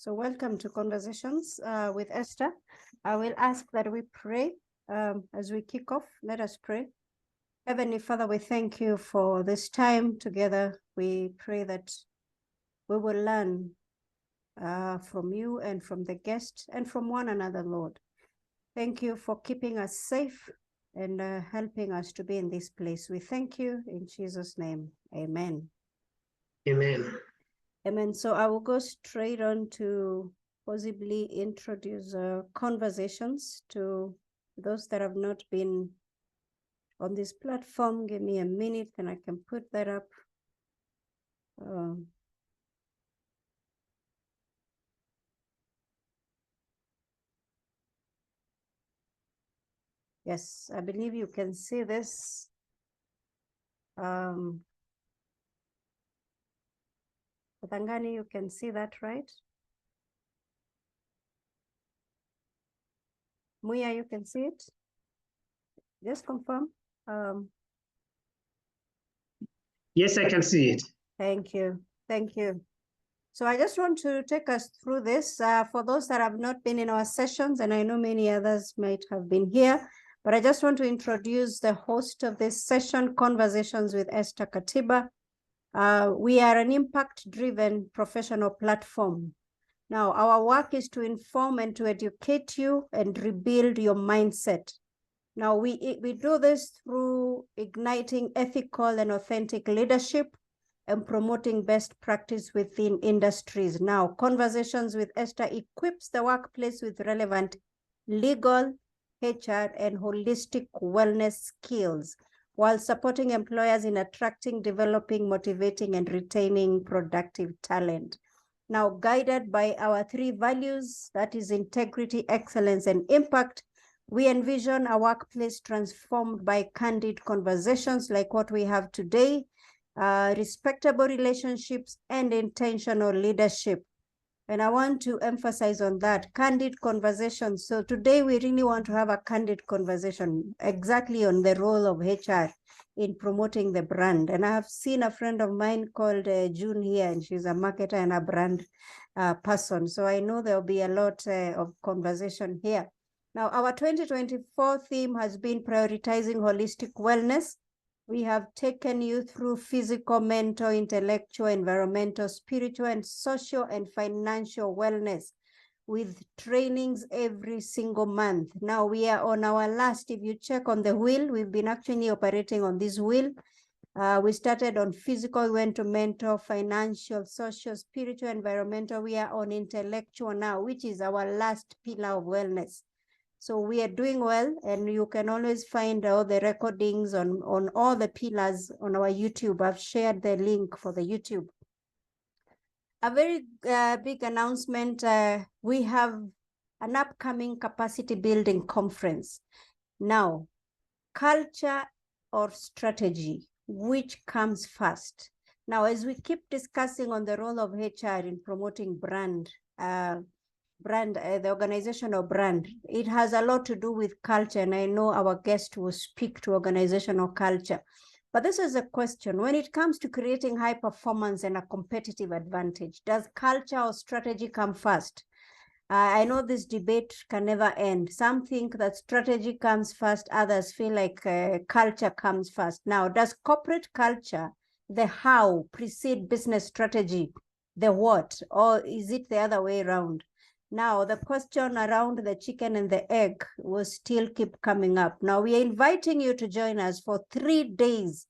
So welcome to Conversations with Esther. I will ask that we pray as we kick off. Let us pray. Heavenly Father, we thank you for this time together. We pray that we will learn from you and from the guest and from one another, Lord. Thank you for keeping us safe and helping us to be in this place. We thank you in Jesus' name. Amen. Amen. Amen. So I will go straight on to possibly introduce conversations to those that have not been on this platform. Give me a minute and I can put that up. Yes, I believe you can see this. Patangani, you can see that, right? Muya, you can see it? Just confirm. Yes, I can see it. Thank you. Thank you. So I just want to take us through this for those that have not been in our sessions, and I know many others might have been here, but I just want to introduce the host of this session, Conversations with Esther Katiba. We are an impact-driven professional platform. Now, our work is to inform and to educate you and rebuild your mindset. Now, we do this through igniting ethical and authentic leadership and promoting best practice within industries. Now, Conversations with Esther equips the workplace with relevant legal, HR, and holistic wellness skills while supporting employers in attracting, developing, motivating, and retaining productive talent. Now, guided by our three values, that is integrity, excellence, and impact, we envision a workplace transformed by candid conversations like what we have today, respectable relationships, and intentional leadership. And I want to emphasize on that, candid conversations. So today we really want to have a candid conversation exactly on the role of HR in promoting the brand. And I have seen a friend of mine called June here, and she's a marketer and a brand person. So I know there'll be a lot of conversation here. Now, our 2024 theme has been prioritizing holistic wellness. We have taken you through physical, mental, intellectual, environmental, spiritual, and social and financial wellness with trainings every single month. Now we are on our last, if you check on the wheel, we've been actually operating on this wheel. We started on physical, went to mental, financial, social, spiritual, environmental. We are on intellectual now, which is our last pillar of wellness. So we are doing well, and you can always find all the recordings on all the pillars on our YouTube. I've shared the link for the YouTube. A very big announcement, we have an upcoming capacity building conference. Now, culture or strategy, which comes first? Now, as we keep discussing on the role of HR in promoting brand, the organizational brand, it has a lot to do with culture, and I know our guest will speak to organizational culture. But this is a question, when it comes to creating high performance and a competitive advantage, does culture or strategy come first? I know this debate can never end. Some think that strategy comes first, others feel like culture comes first. Now, does corporate culture, the how, precede business strategy, the what, or is it the other way around? Now, the question around the chicken and the egg will still keep coming up. Now, we are inviting you to join us for 3 days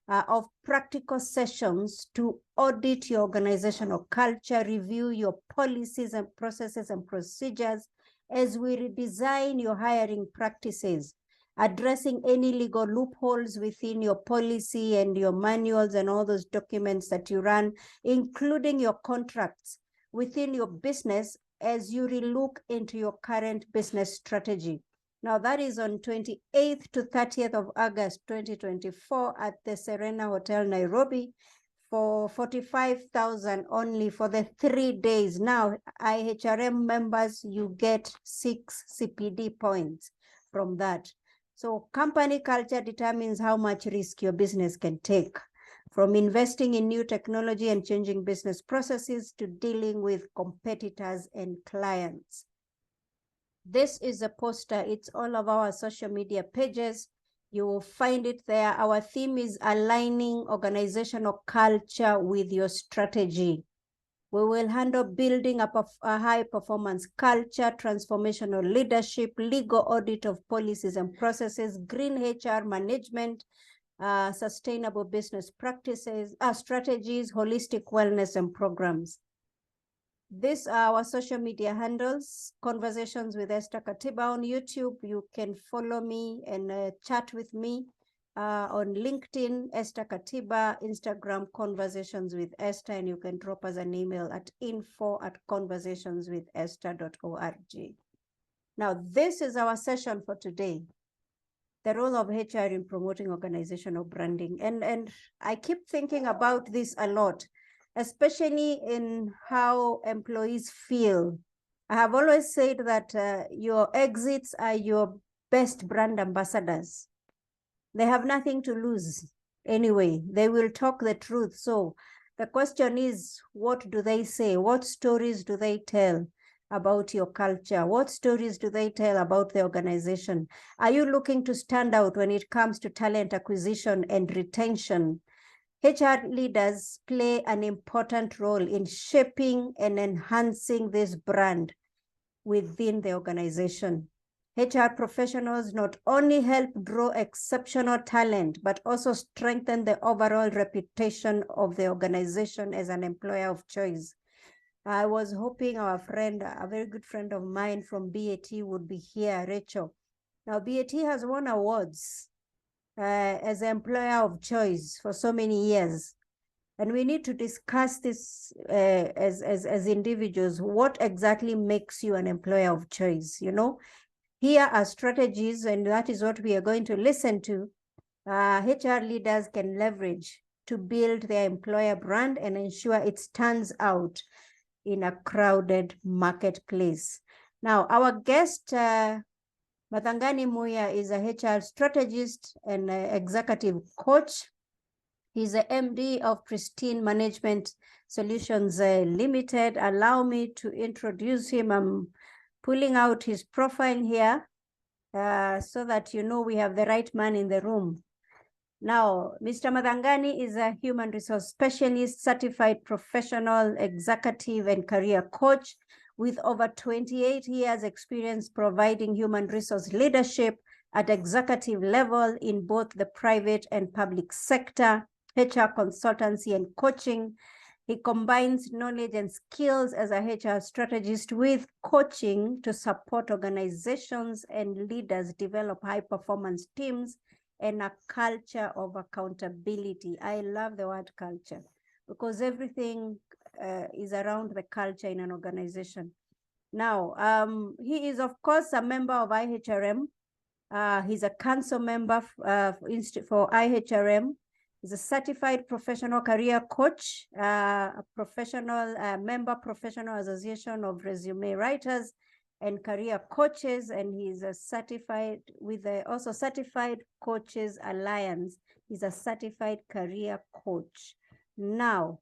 of practical sessions to audit your organizational culture, review your policies and processes and procedures as we redesign your hiring practices, addressing any legal loopholes within your policy and your manuals and all those documents that you run, including your contracts within your business as you relook into your current business strategy. Now that is on 28th to 30th of August, 2024 at the Serena Hotel, Nairobi for 45,000 only for the 3 days. Now, IHRM members, you get 6 CPD points from that. So company culture determines how much risk your business can take. from investing in new technology and changing business processes to dealing with competitors and clients. This is a poster. It's all of our social media pages. You will find it there. Our theme is aligning organizational culture with your strategy. We will handle building up a high-performance culture, transformational leadership, legal audit of policies and processes, green HR management, sustainable business practices, strategies, holistic wellness and programs. These are our social media handles, Conversations with Esther Katiba on YouTube. You can follow me and chat with me on LinkedIn, Esther Katiba, Instagram, Conversations with Esther, and you can drop us an email at info@conversationswithesther.org. Now, this is our session for today, the role of HR in promoting organizational branding. And I keep thinking about this a lot, especially in how employees feel. I have always said that your exits are your best brand ambassadors. They have nothing to lose anyway. They will talk the truth. So the question is, what do they say? What stories do they tell about your culture? What stories do they tell about the organization? Are you looking to stand out when it comes to talent acquisition and retention? HR leaders play an important role in shaping and enhancing this brand within the organization. HR professionals not only help grow exceptional talent, but also strengthen the overall reputation of the organization as an employer of choice. I was hoping our friend, a very good friend of mine from BAT would be here, Rachel. Now, BAT has won awards as an employer of choice for so many years. And we need to discuss this as individuals. What exactly makes you an employer of choice? You know, here are strategies, and that is what we are going to listen to. HR leaders can leverage to build their employer brand and ensure it stands out in a crowded marketplace. Now, our guest, Mathangani Muya, is a HR strategist and executive coach. He's a MD of Pristine Management Solutions Limited. Allow me to introduce him. I'm pulling out his profile here so that you know we have the right man in the room. Now, Mr. Mathangani is a human resource specialist, certified professional, executive, and career coach with over 28 years experience providing human resource leadership at executive level in both the private and public sector, HR consultancy and coaching. He combines knowledge and skills as a HR strategist with coaching to support organizations and leaders develop high-performance teams and a culture of accountability. I love the word culture because everything is around the culture in an organization. Now, he is, of course, a member of IHRM. He's a council member for IHRM. He's a certified professional career coach, a professional member, Professional Association of Resume Writers and Career Coaches, and he's a certified with the also Certified Coaches Alliance. He's a certified career coach. Now,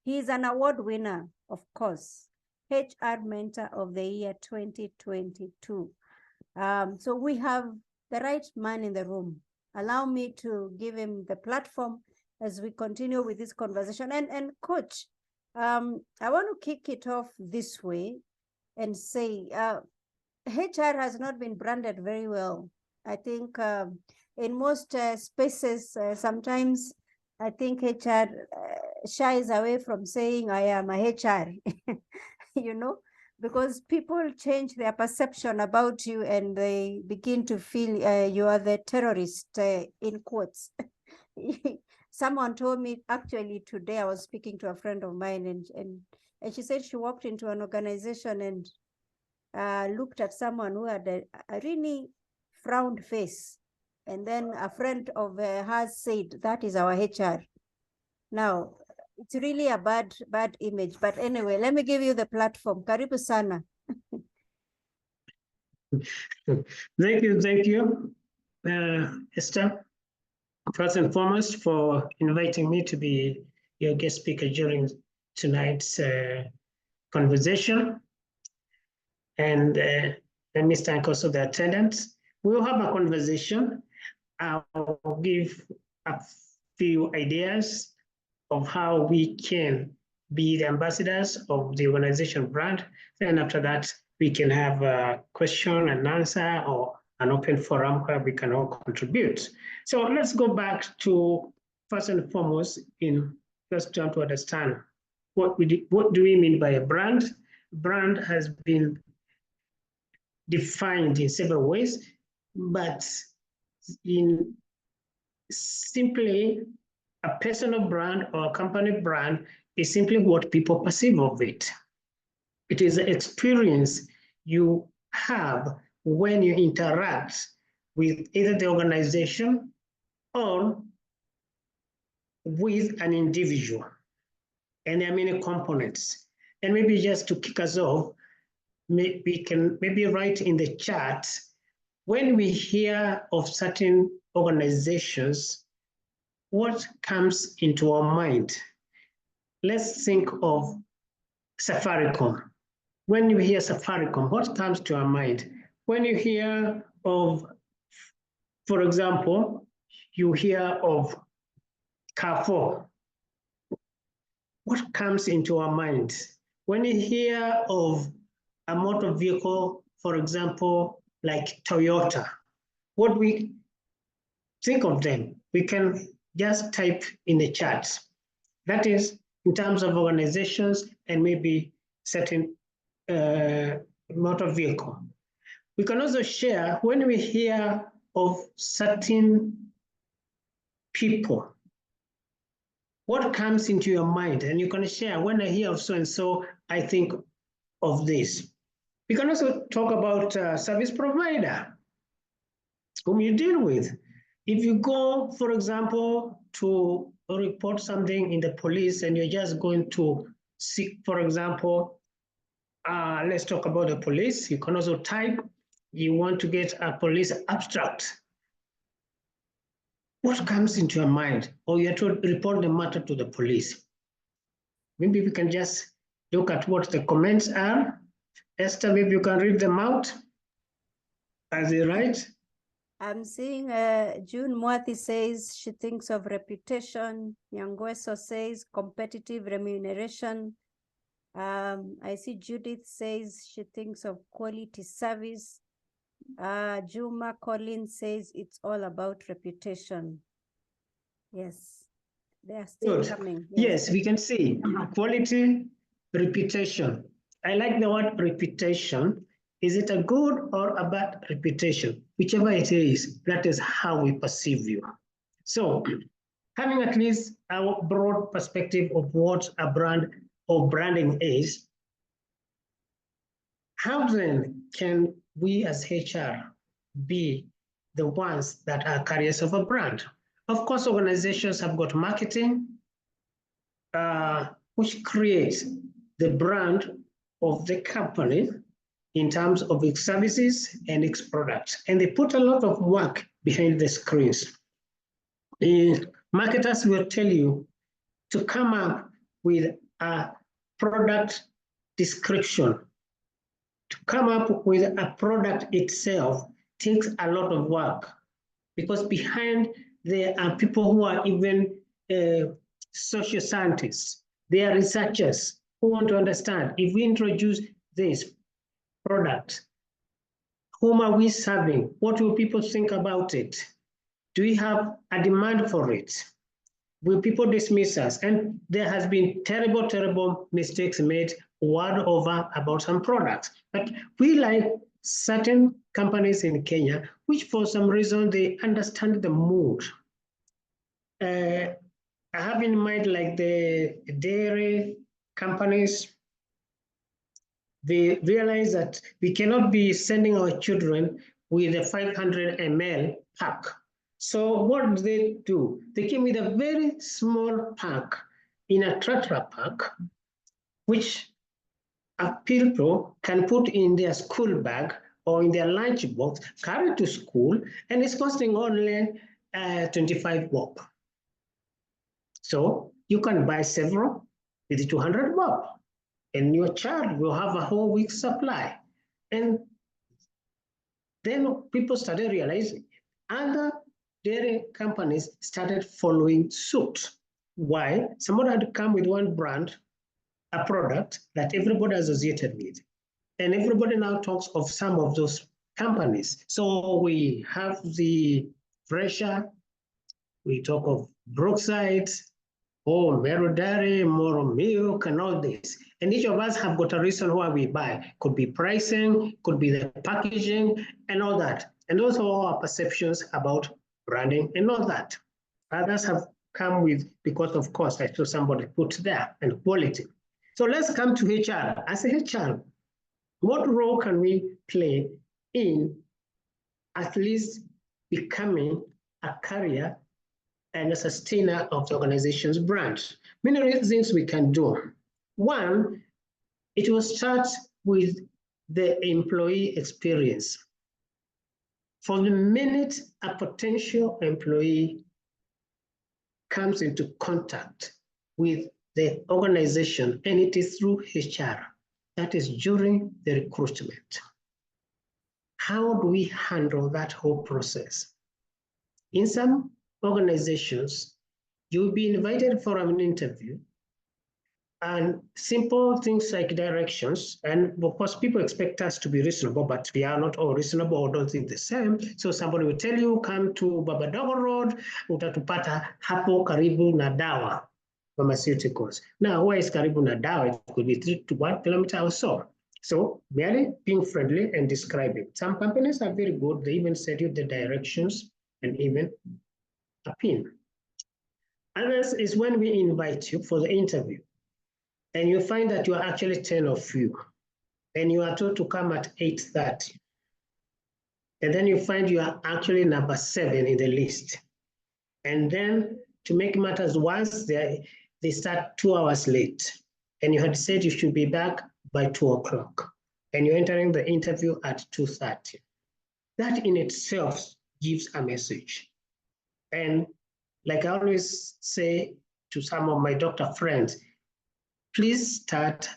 he's an award winner, of course, HR Mentor of the Year 2022. So we have the right man in the room. Allow me to give him the platform as we continue with this conversation. And coach, I want to kick it off this way and say, HR has not been branded very well. I think in most spaces, sometimes I think HR shies away from saying I am a HR, you know, because people change their perception about you and they begin to feel you are the terrorist, in quotes. Someone told me actually today, I was speaking to a friend of mine and she said she walked into an organization and looked at someone who had a really frowned face. And then a friend of hers said, that is our HR. Now, it's really a bad image. But anyway, let me give you the platform. Karibu sana. Thank you, Esther. first and foremost, for inviting me to be your guest speaker during tonight's conversation. And let me thank also the attendants. We'll have a conversation. I'll give a few ideas of how we can be the ambassadors of the organization brand. Then after that, we can have a question and answer or an open forum where we can all contribute. So let's go back to first and foremost first trying to understand what do we mean by a brand? Brand has been defined in several ways, but in simply a personal brand or a company brand is simply what people perceive of it. It is the experience you have when you interact with either the organization or with an individual. And there are many components. And maybe just to kick us off, we can maybe write in the chat, when we hear of certain organizations, what comes into our mind? Let's think of Safaricom. When you hear Safaricom, what comes to our mind? When you hear of, for example, you hear of Carrefour, what comes into our mind? When you hear of a motor vehicle, for example, like Toyota, what we think of them, we can just type in the chat. That is in terms of organizations and maybe certain motor vehicle. We can also share when we hear of certain people, what comes into your mind? And you can share, when I hear of so-and-so, I think of this. We can also talk about service provider, whom you deal with. If you go, for example, to report something in the police and you're just going to seek, for example, let's talk about the police. You can also type, you want to get a police abstract. What comes into your mind? Or you have to report the matter to the police. Maybe we can just look at what the comments are. Esther, maybe you can read them out as they write. I'm seeing June Mwati says she thinks of reputation. Nyangweso says competitive remuneration. I see Judith says she thinks of quality service. Juma Collins says it's all about reputation. Yes, they are still Good. coming. Yes, we can see quality, reputation. I like the word reputation. Is it a good or a bad reputation? Whichever it is, that is how we perceive you. So having at least a broad perspective of what a brand or branding is, how then can we as HR be the ones that are carriers of a brand? Of course, organizations have got marketing, which creates the brand of the company in terms of its services and its products. And they put a lot of work behind the screens. Marketers will tell you to come up with a product description. To come up with a product itself takes a lot of work, because behind there are people who are even social scientists. They are researchers who want to understand, if we introduce this product, whom are we serving? What will people think about it? Do we have a demand for it? Will people dismiss us? And there has been terrible, terrible mistakes made world over about some products. But we like certain companies in Kenya, which for some reason, they understand the mood. I have in mind like the dairy companies. They realize that we cannot be sending our children with a 500 ml pack. So what do? They came with a very small pack in a Tetra pack, which a people can put in their school bag or in their lunch box, carry to school, and it's costing only 25 bob. So you can buy several with 200 bob, and your child will have a whole week's supply. And then people started realizing other dairy companies started following suit. Why? Someone had come with one brand, a product that everybody associated with. And everybody now talks of some of those companies. So we have the Fresher, we talk of Brookside, Mero Dairy, Moro Milk, and all this. And each of us have got a reason why we buy. Could be pricing, could be the packaging, and all that. And those are all our perceptions about branding and all that. Others have come with because of cost. I saw somebody put there, and quality. So let's come to HR. As a HR, what role can we play in at least becoming a carrier and a sustainer of the organization's brand? Many things we can do. One, it will start with the employee experience. From the minute a potential employee comes into contact with the organization, and it is through HR, that is during the recruitment. How do we handle that whole process? In some organizations, you'll be invited for an interview, and simple things like directions, and of course people expect us to be reasonable, but we are not all reasonable or don't think the same. So somebody will tell you, come to Babadogo Road, utatupata hapo karibu na Dawa Pharmaceuticals. Now, where is karibu na Dawa? It could be 3 to 1 kilometer or so. So merely being friendly and describing. Some companies are very good. They even send you the directions and even a pin. Others is when we invite you for the interview, and you find that you are actually 10 of you, and you are told to come at 8:30. And then you find you are actually number 7 in the list. And then to make matters worse, they start 2 hours late. And you had said you should be back by 2 o'clock. And you're entering the interview at 2:30. That in itself gives a message. And like I always say to some of my doctor friends, please start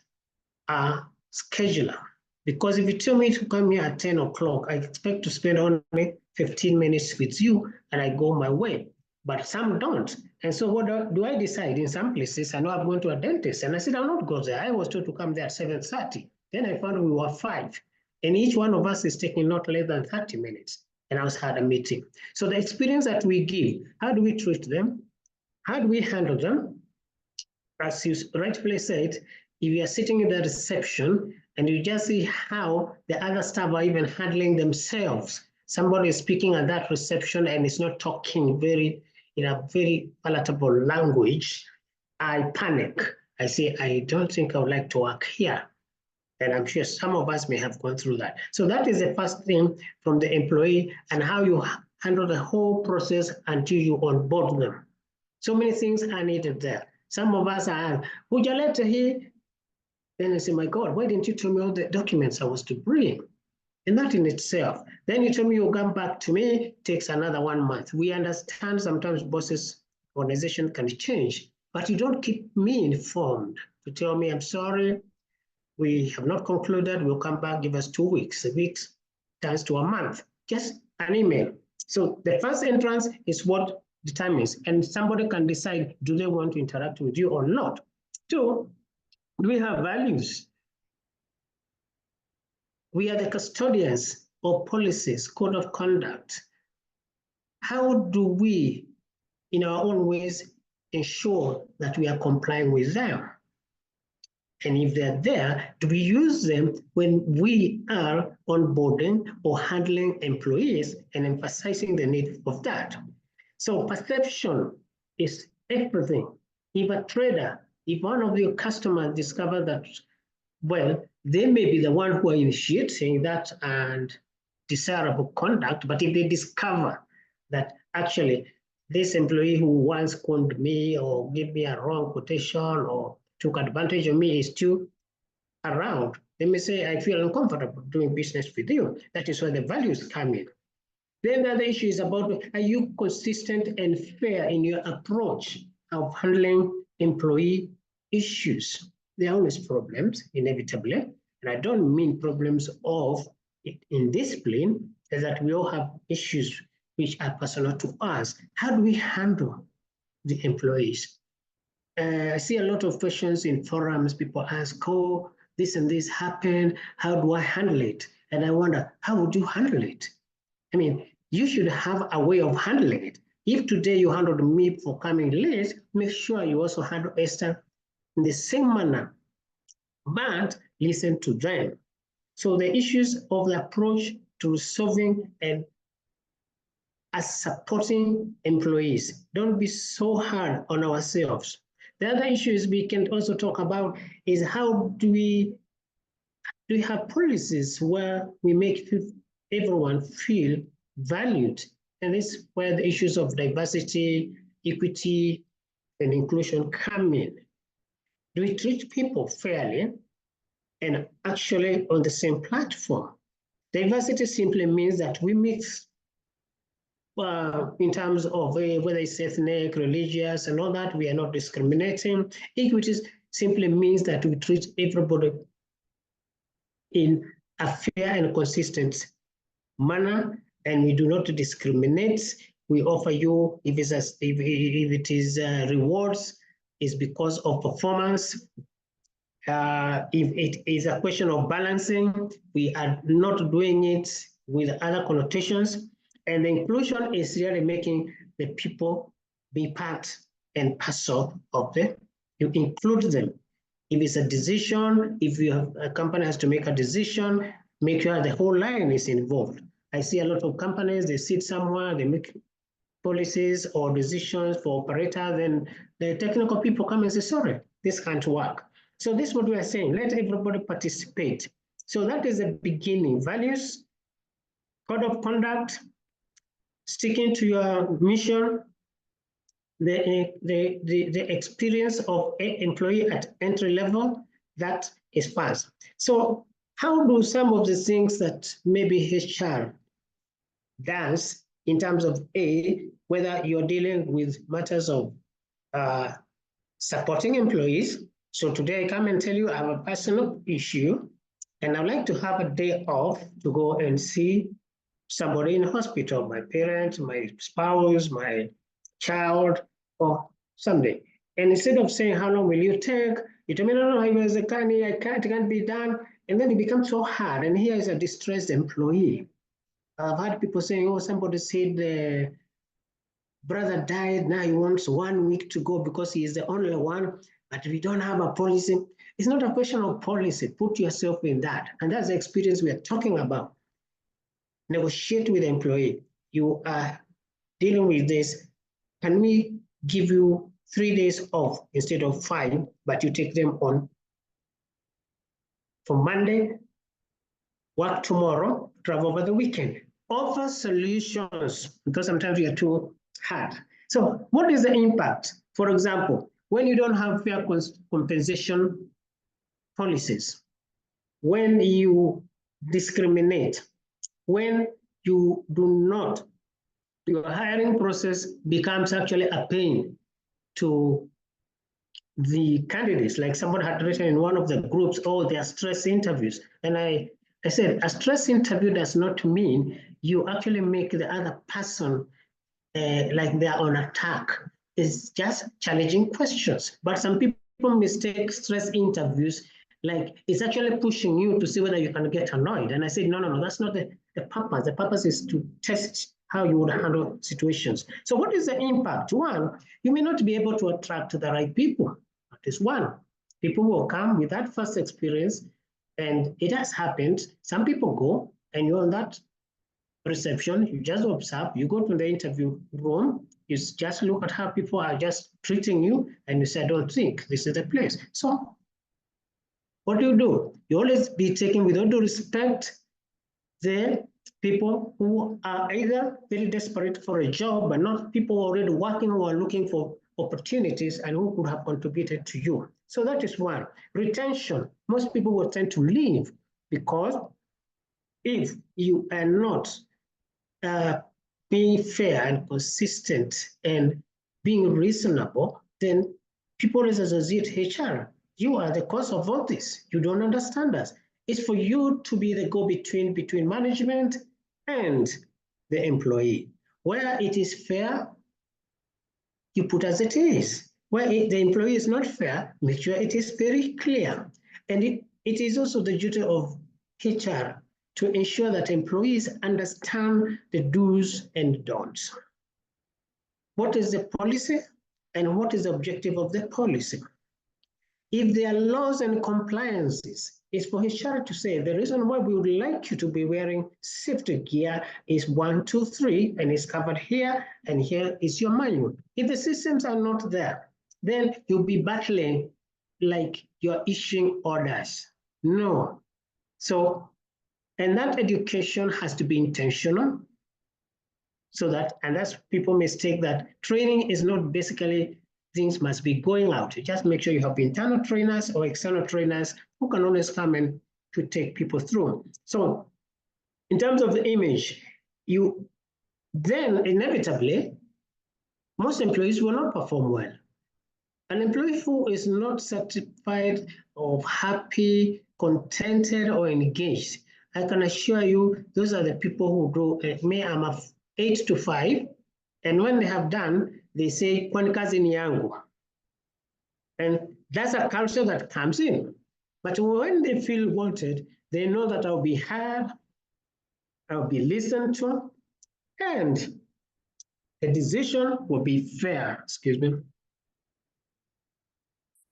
a scheduler. Because if you tell me to come here at 10 o'clock, I expect to spend only 15 minutes with you and I go my way. But some don't. And so what do I decide? In some places, I know I'm going to a dentist, and I said, I'll not go there. I was told to come there at 7:30. Then I found we were 5. And each one of us is taking not less than 30 minutes. And I was had a meeting. So the experience that we give, how do we treat them? How do we handle them? As you rightfully said, if you are sitting in the reception and you just see how the other staff are even handling themselves, somebody is speaking at that reception and is not talking in a very palatable language, I panic. I say, I don't think I would like to work here. And I'm sure some of us may have gone through that. So that is the first thing from the employee, and how you handle the whole process until you onboard them. So many things are needed there. Some of us are, would you like to hear? Then I say, my God, why didn't you tell me all the documents I was to bring? And that in itself. Then you tell me you'll come back to me, takes another 1 month. We understand sometimes bosses' organization can change, but you don't keep me informed to tell me, I'm sorry, we have not concluded, we'll come back, give us 2 weeks. A week turns to a month, just an email. So the first entrance is what determines, and somebody can decide, do they want to interact with you or not? 2, do we have values? We are the custodians of policies, code of conduct. How do we, in our own ways, ensure that we are complying with them? And if they're there, do we use them when we are onboarding or handling employees and emphasizing the need of that? So perception is everything. If a trader, if one of your customers discover that, well, they may be the one who are initiating that and desirable conduct, but if they discover that actually this employee who once conned me or gave me a wrong quotation or took advantage of me is still around, they may say, I feel uncomfortable doing business with you. That is where the values come in. Then the other issue is about, are you consistent and fair in your approach of handling employee issues? There are always problems, inevitably. And I don't mean problems of indiscipline, is that we all have issues which are personal to us. How do we handle the employees? I see a lot of questions in forums. People ask, oh, this and this happened. How do I handle it? And I wonder, how would you handle it? I mean, you should have a way of handling it. If today you handled me for coming late, make sure you also handle Esther in the same manner, but listen to them. So the issues of the approach to solving and as supporting employees, don't be so hard on ourselves. The other issues we can also talk about is how do we have policies where we make everyone feel valued? And this is where the issues of diversity, equity, and inclusion come in. Do we treat people fairly and actually on the same platform? Diversity simply means that we mix in terms of whether it's ethnic, religious, and all that, we are not discriminating. Equity simply means that we treat everybody in a fair and consistent manner, and we do not discriminate. We offer you, if it is rewards, is because of performance. If it is a question of balancing, we are not doing it with other connotations. And the inclusion is really making the people be part and parcel of you include them. If it's a decision, if you have a company has to make a decision, make sure the whole line is involved. I see a lot of companies, they sit somewhere, they make policies or decisions for operators, and the technical people come and say, sorry, this can't work. So this is what we are saying, let everybody participate. So that is the beginning. Values, code of conduct, sticking to your mission, the experience of an employee at entry level, that is fast. So how do some of the things that maybe HR does in terms of whether you're dealing with matters of supporting employees? So today I come and tell you I have a personal issue and I'd like to have a day off to go and see somebody in the hospital, my parent, my spouse, my child, or something. And instead of saying, how long will you take? You tell me, no, it can't be done. And then it becomes so hard. And here is a distressed employee. I've had people saying, oh, somebody said the brother died, now he wants 1 week to go because he is the only one, but we don't have a policy. It's not a question of policy. Put yourself in that. And that's the experience we are talking about. Negotiate with the employee. You are dealing with this. Can we give you 3 days off instead of 5, but you take them on for Monday, work tomorrow, travel over the weekend. Offer solutions, because sometimes we are too hard. So what is the impact? For example, when you don't have fair compensation policies, when you discriminate, when you do not, your hiring process becomes actually a pain to the candidates. Like somebody had written in one of the groups, oh, they are stress interviews. And I said, a stress interview does not mean you actually make the other person like they're on attack. It's just challenging questions. But some people mistake stress interviews like it's actually pushing you to see whether you can get annoyed. And I said, no, that's not the purpose. The purpose is to test how you would handle situations. So what is the impact? One, you may not be able to attract the right people. That is one. People will come with that first experience, and it has happened. Some people go, and you're on that reception, you just observe, you go to the interview room, you just look at how people are just treating you, and you say, I don't think this is the place. So what do? You always be taking, with all due respect, the people who are either very desperate for a job, but not people already working who are looking for opportunities and who could have contributed to you. So that is one. Retention. Most people will tend to leave because if you are not being fair and consistent and being reasonable, then people always associate HR. You are the cause of all this. You don't understand us. It's for you to be the go-between between management and the employee. Where it is fair, you put as it is. Where the employee is not fair, make sure it is very clear. And it is also the duty of HR to ensure that employees understand the do's and don'ts. What is the policy and what is the objective of the policy? If there are laws and compliances, it's for HR to say the reason why we would like you to be wearing safety gear is 1, 2, 3, and it's covered here, and here is your manual. If the systems are not there, then you'll be battling like you're issuing orders. No. So, and that education has to be intentional. So that, and that's people mistake that training is not basically things must be going out. You just make sure you have internal trainers or external trainers who can always come and to take people through. So in terms of the image, you then inevitably, most employees will not perform well. An employee who is not satisfied or happy, contented, or engaged, I can assure you, those are the people who do, me, I'm a 8 to 5, and when they have done, they say, kwani kazi ni yangu. And that's a culture that comes in. But when they feel wanted, they know that I'll be heard, I'll be listened to, and the decision will be fair, excuse me.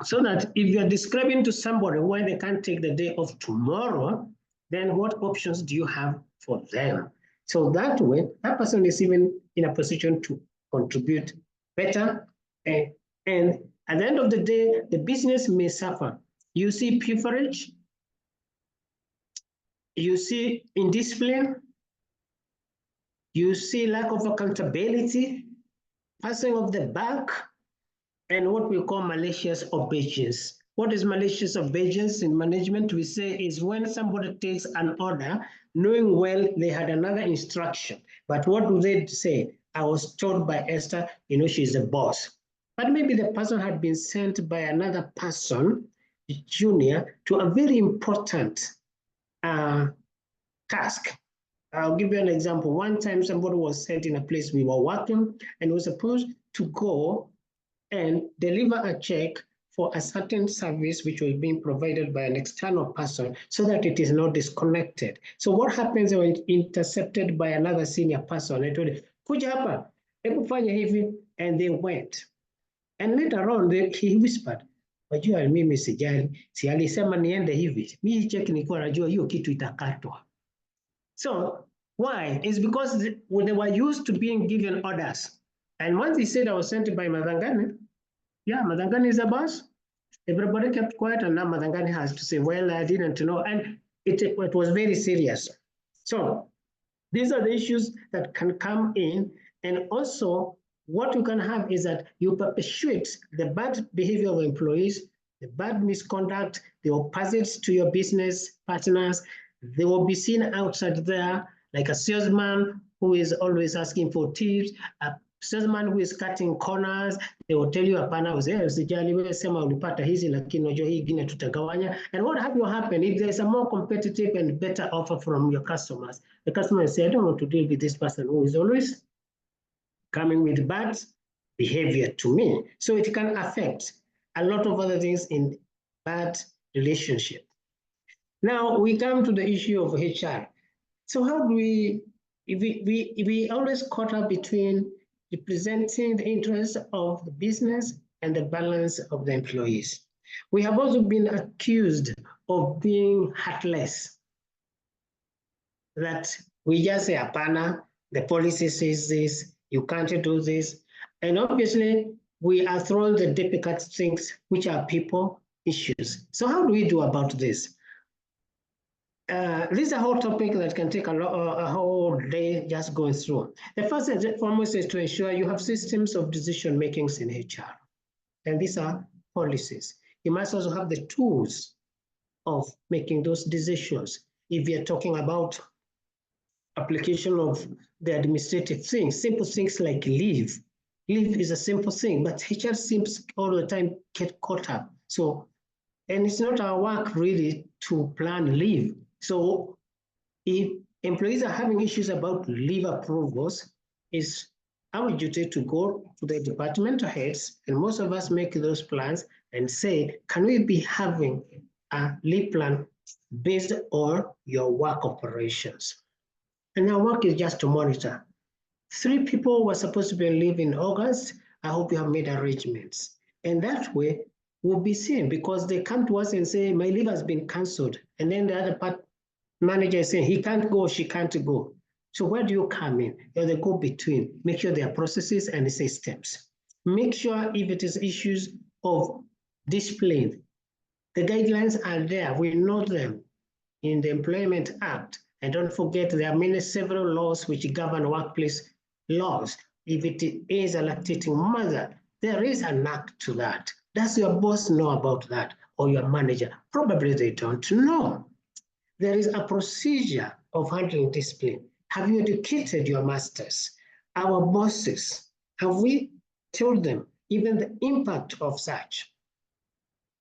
So that if you're describing to somebody why they can't take the day off tomorrow, then what options do you have for them? So that way, that person is even in a position to contribute better. And at the end of the day, the business may suffer. You see pilferage, you see indiscipline, you see lack of accountability, passing of the buck, and what we call malicious obeisance. What is malicious obeisance in management? We say is when somebody takes an order, knowing well they had another instruction. But what do they say? I was told by Esther, you know, she's the boss. But maybe the person had been sent by another person, junior, to a very important task. I'll give you an example. One time somebody was sent in a place we were working and was supposed to go and deliver a check for a certain service which was being provided by an external person so that it is not disconnected. So what happens when intercepted by another senior person? I told him, kuja hapa, hebu fanya hivi, and they went. And later on, he whispered, wajua mimi sijali, si alisema niende hivi, mimi check nilikuwa najua hiyo kitu itakatwa. So why? It's because they were used to being given orders. And once he said I was sent by Madhangani, yeah, Madhangani is the boss. Everybody kept quiet, and now Madhangani has to say, well, I didn't know. And it was very serious. So these are the issues that can come in. And also, what you can have is that you perpetuate the bad behavior of employees, the bad misconduct, the opposites to your business partners. They will be seen outside there like a salesman who is always asking for tips, a salesman who is cutting corners. They will tell you, hapana, usijali wewe sema ulipata hizi lakini unajua hii ingine tutagawanya. And what will happen if there is a more competitive and better offer from your customers? The customer say, I don't want to deal with this person who is always coming with bad behavior to me. So it can affect a lot of other things in bad relationship. Now we come to the issue of HR. So how do we always caught up between representing the interests of the business and the balance of the employees. We have also been accused of being heartless. That we just say, hapana, the policy says this, you can't do this. And obviously, we are throwing the difficult things, which are people issues. So how do we do about this? This is a whole topic that can take a whole day just going through. The first and foremost is to ensure you have systems of decision makings in HR. And these are policies. You must also have the tools of making those decisions. If you're talking about application of the administrative things, simple things like leave. Leave is a simple thing, but HR seems all the time get caught up. So, and it's not our work really to plan leave. So if employees are having issues about leave approvals, it's our duty to go to the departmental heads, and most of us make those plans and say, can we be having a leave plan based on your work operations? And our work is just to monitor. 3 people were supposed to be on leave in August. I hope you have made arrangements. And that way we'll be seen, because they come to us and say, my leave has been canceled. And then the other part manager is saying, he can't go, she can't go. So where do you come in? You're the go-between. Make sure there are processes and systems. Make sure if it is issues of discipline, the guidelines are there. We know them in the Employment Act. And don't forget, there are several laws which govern workplace laws. If it is a lactating mother, there is an act to that. Does your boss know about that, or your manager? Probably they don't know. There is a procedure of handling discipline. Have you educated your masters, our bosses? Have we told them even the impact of such?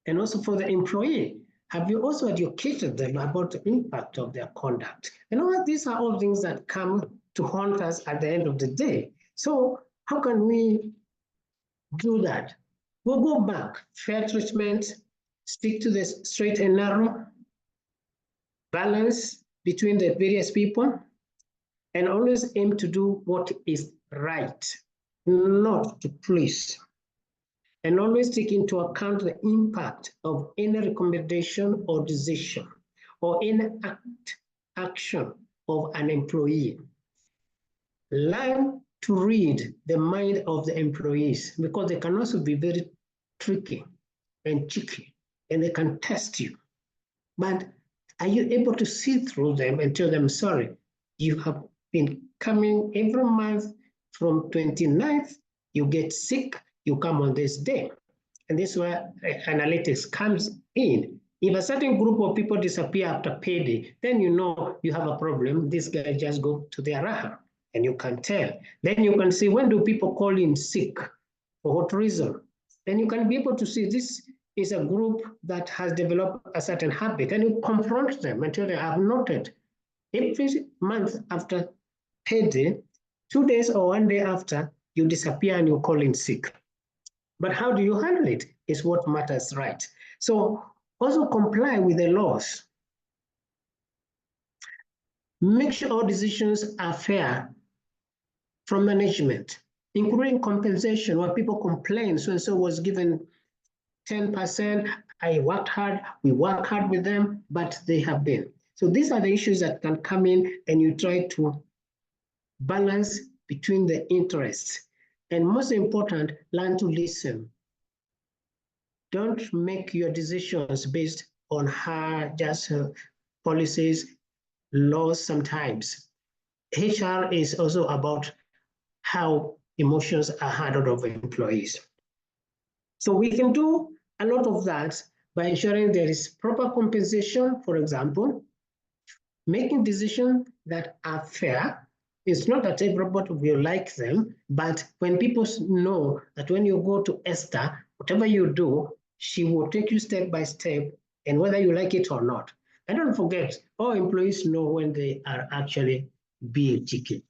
And also for the employee, have you also educated them about the impact of their conduct? You know what? These are all things that come to haunt us at the end of the day. So how can we do that? We'll go back, fair treatment, stick to the straight and narrow, balance between the various people, and always aim to do what is right, not to please. And always take into account the impact of any recommendation or decision or any action of an employee. Learn to read the mind of the employees, because they can also be very tricky and cheeky, and they can test you. But are you able to see through them and tell them, sorry, you have been coming every month from 29th, you get sick, you come on this day. And this is where analytics comes in. If a certain group of people disappear after payday, then you know you have a problem. These guys just go to their raha, and you can tell. Then you can see, when do people call in sick? For what reason? Then you can be able to see this is a group that has developed a certain habit, and you confront them and tell them, I've noted every month after payday, 2 days or 1 day after, you disappear and you call in sick. But how do you handle it is what matters, right? So also comply with the laws. Make sure all decisions are fair from management, including compensation. When people complain, so-and-so was given 10%, I worked hard, we work hard with them, but they have been. So these are the issues that can come in, and you try to balance between the interests. And most important, learn to listen. Don't make your decisions based on just policies, laws sometimes. HR is also about how emotions are handled of employees. So we can do a lot of that by ensuring there is proper compensation, for example, making decisions that are fair. It's not that everybody will like them, but when people know that when you go to Esther, whatever you do, she will take you step by step, and whether you like it or not. And don't forget, all employees know when they are actually being cheeky.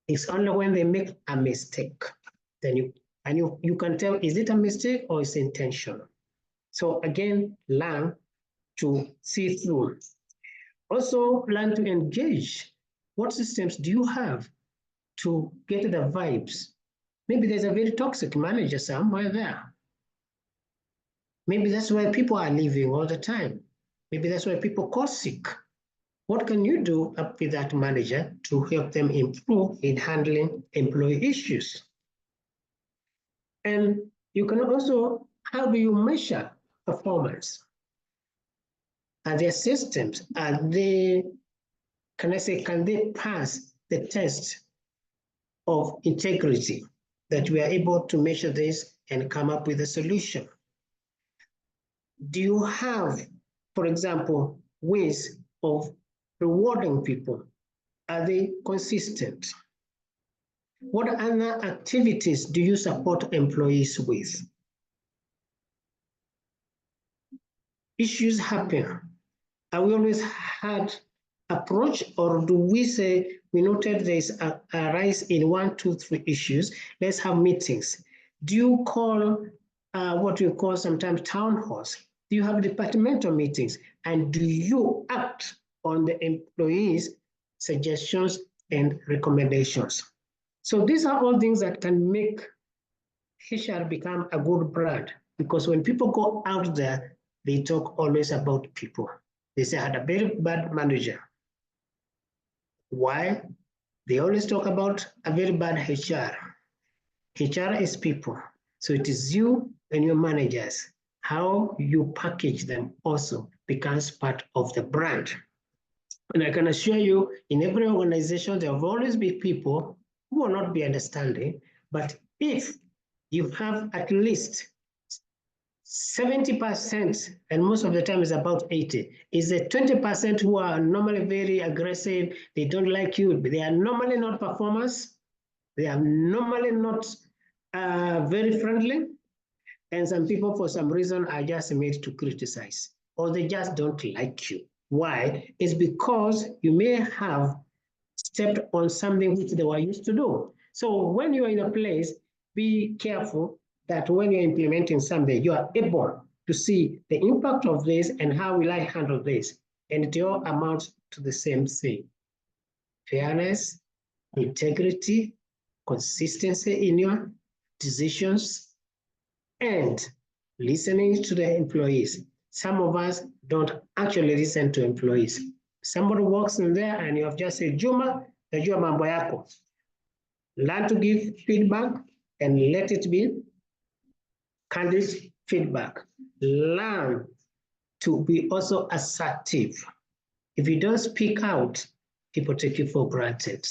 It's only when they make a mistake, then you can tell, is it a mistake or is it intentional? So again, learn to see through. Also, learn to engage. What systems do you have to get the vibes? Maybe there's a very toxic manager somewhere there. Maybe that's why people are leaving all the time. Maybe that's why people call sick. What can you do up with that manager to help them improve in handling employee issues? And you can also, how do you measure performance? Are there systems? Are they, can they pass the test of integrity, that we are able to measure this and come up with a solution? Do you have, for example, ways of rewarding people? Are they consistent? What other activities do you support employees with? Issues happen. Are we always hard approach, or do we say we noted there's a rise in 1, 2, 3 issues? Let's have meetings. Do you call what you call sometimes town halls? Do you have departmental meetings? And do you act on the employees' suggestions and recommendations? So these are all things that can make HR become a good brand, because when people go out there, they talk always about people. They say, I had a very bad manager. Why? They always talk about a very bad HR. HR is people. So it is you and your managers. How you package them also becomes part of the brand. And I can assure you, in every organization, there will always be people who will not be understanding. But if you have at least 70%, and most of the time is about 80, is the 20% who are normally very aggressive, they don't like you, they are normally not performers, they are normally not very friendly, and some people for some reason are just made to criticize, or they just don't like you. Why? It's because you may have stepped on something which they were used to do. So when you're in a place, be careful that when you're implementing something, you are able to see the impact of this and how will I handle this. And it all amounts to the same thing: fairness, integrity, consistency in your decisions, and listening to the employees. Some of us don't actually listen to employees. Somebody walks in there and you have just said, Juma, najua mambo yako. Learn to give feedback and let it be candid feedback. Learn to be also assertive. If you don't speak out, people take you for granted.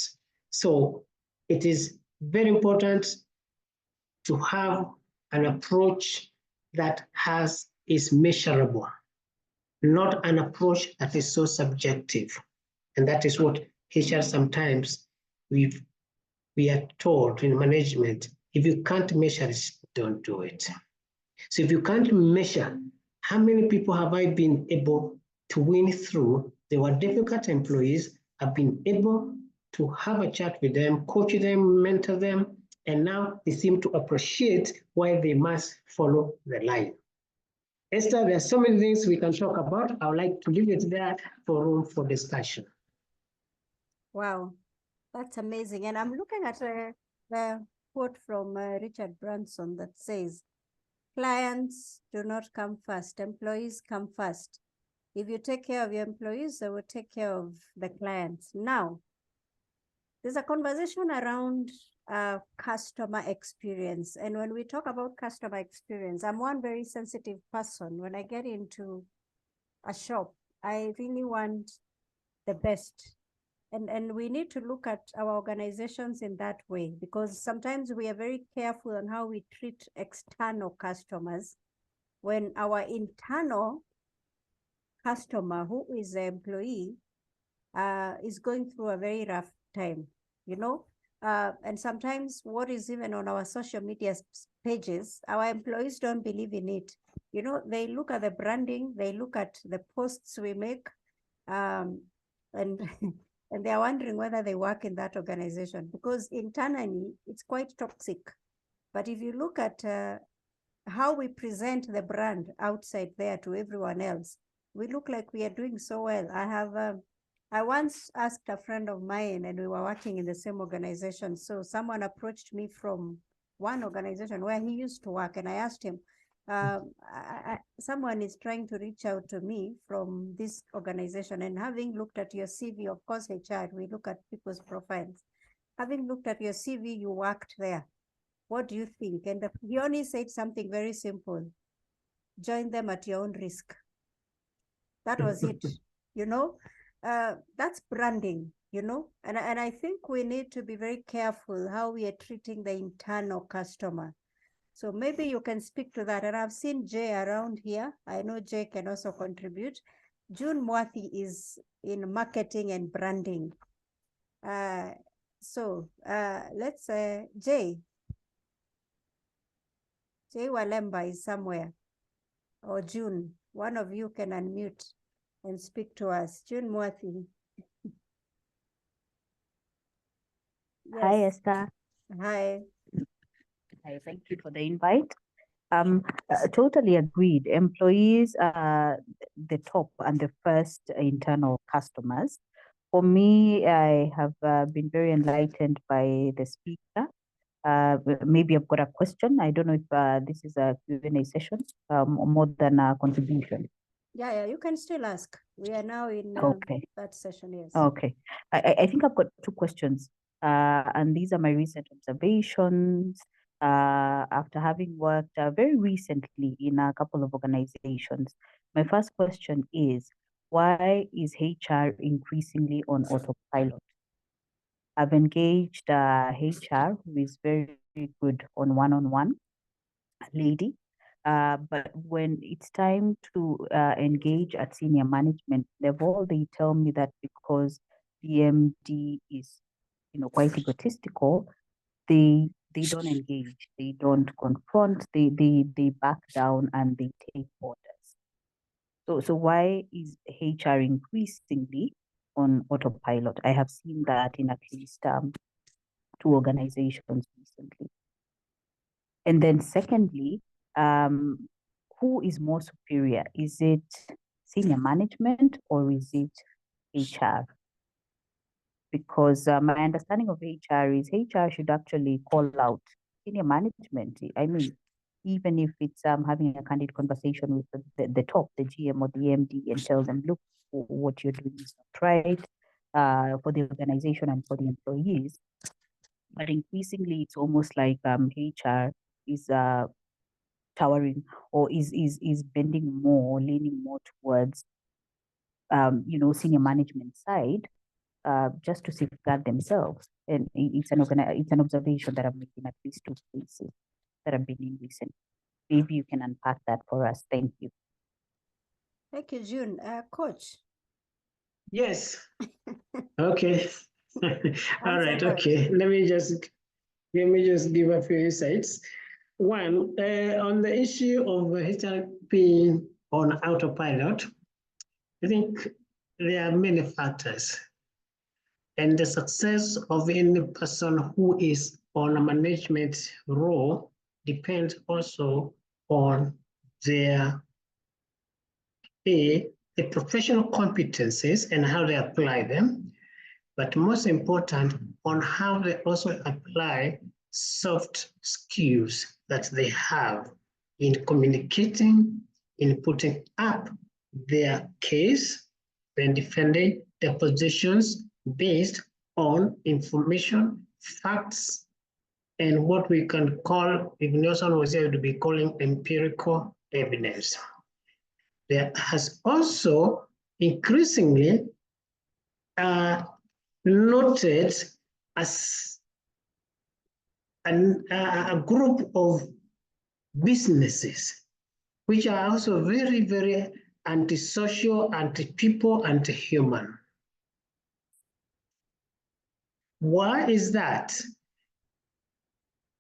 So it is very important to have an approach that is measurable, not an approach that is so subjective. And that is what HR sometimes we are told in management: if you can't measure it, don't do it. So if you can't measure how many people have I been able to win through, they were difficult employees, I've been able to have a chat with them, coach them, mentor them, and now they seem to appreciate why they must follow the line. Esther, there are so many things we can talk about. I would like to leave it there for room for discussion. Wow, that's amazing. And I'm looking at the quote from Richard Branson that says, clients do not come first, employees come first. If you take care of your employees, they will take care of the clients. Now, there's a conversation around customer experience. And when we talk about customer experience, I'm one very sensitive person. When I get into a shop, I really want the best. And we need to look at our organizations in that way, because sometimes we are very careful on how we treat external customers when our internal customer, who is the employee, is going through a very rough time, you know? And sometimes what is even on our social media pages, our employees don't believe in it. You know, they look at the branding, they look at the posts we make, and and they're wondering whether they work in that organization, because internally it's quite toxic. But if you look at how we present the brand outside there to everyone else, we look like we are doing so well. I once asked a friend of mine, and we were working in the same organization. So someone approached me from one organization where he used to work, and I asked him, someone is trying to reach out to me from this organization, and having looked at your CV, of course, HR, we look at people's profiles. Having looked at your CV, you worked there. What do you think? And he only said something very simple: join them at your own risk. That was it, you know? That's branding, you know? And I think we need to be very careful how we are treating the internal customer. So maybe you can speak to that. And I've seen Jay around here. I know Jay can also contribute. June Mwathi is in marketing and branding. Let's say Jay Walemba is somewhere, or June. One of you can unmute and speak to us. June Mwathi. Hi, Yes. Esther. Hi. Hi, thank you for the invite. Totally agreed. Employees are the top and the first internal customers. For me, I have been very enlightened by the speaker. Maybe I've got a question. I don't know if this is a Q&A session more than a contribution. Yeah, you can still ask. We are now in Okay. that session, yes. Okay. I think I've got two questions. And these are my recent observations after having worked very recently in a couple of organizations. My first question is, why is HR increasingly on autopilot? I've engaged HR, who is very good on one-on-one, lady. But when it's time to engage at senior management level, they tell me that because the MD is, quite egotistical, they don't engage, they don't confront, they back down and they take orders. So why is HR increasingly on autopilot? I have seen that in at least 2 organizations recently. And then secondly, who is more superior? Is it senior management or is it HR? Because my understanding of HR is HR should actually call out senior management. I mean, even if it's having a candid conversation with the top, the GM or the MD, and tell them, look, what you're doing is not right for the organization and for the employees. But increasingly, it's almost like HR is towering or is bending more, leaning more towards senior management side, just to safeguard themselves. And it's an observation that I'm making at least 2 cases that have been in recent. Maybe you can unpack that for us. Thank you. Thank you, June. Coach. Yes. Okay. All right. Answer Okay. Let me just give a few insights. One, on the issue of HR being on autopilot, I think there are many factors. And the success of any person who is on a management role depends also on their the professional competencies and how they apply them, but most important, on how they also apply soft skills that they have in communicating, in putting up their case, and defending their positions based on information, facts, and what we can call, if Nelson was here, to be calling empirical evidence. There has also increasingly noted as a group of businesses which are also very, very antisocial, anti-people, anti-human. Why is that?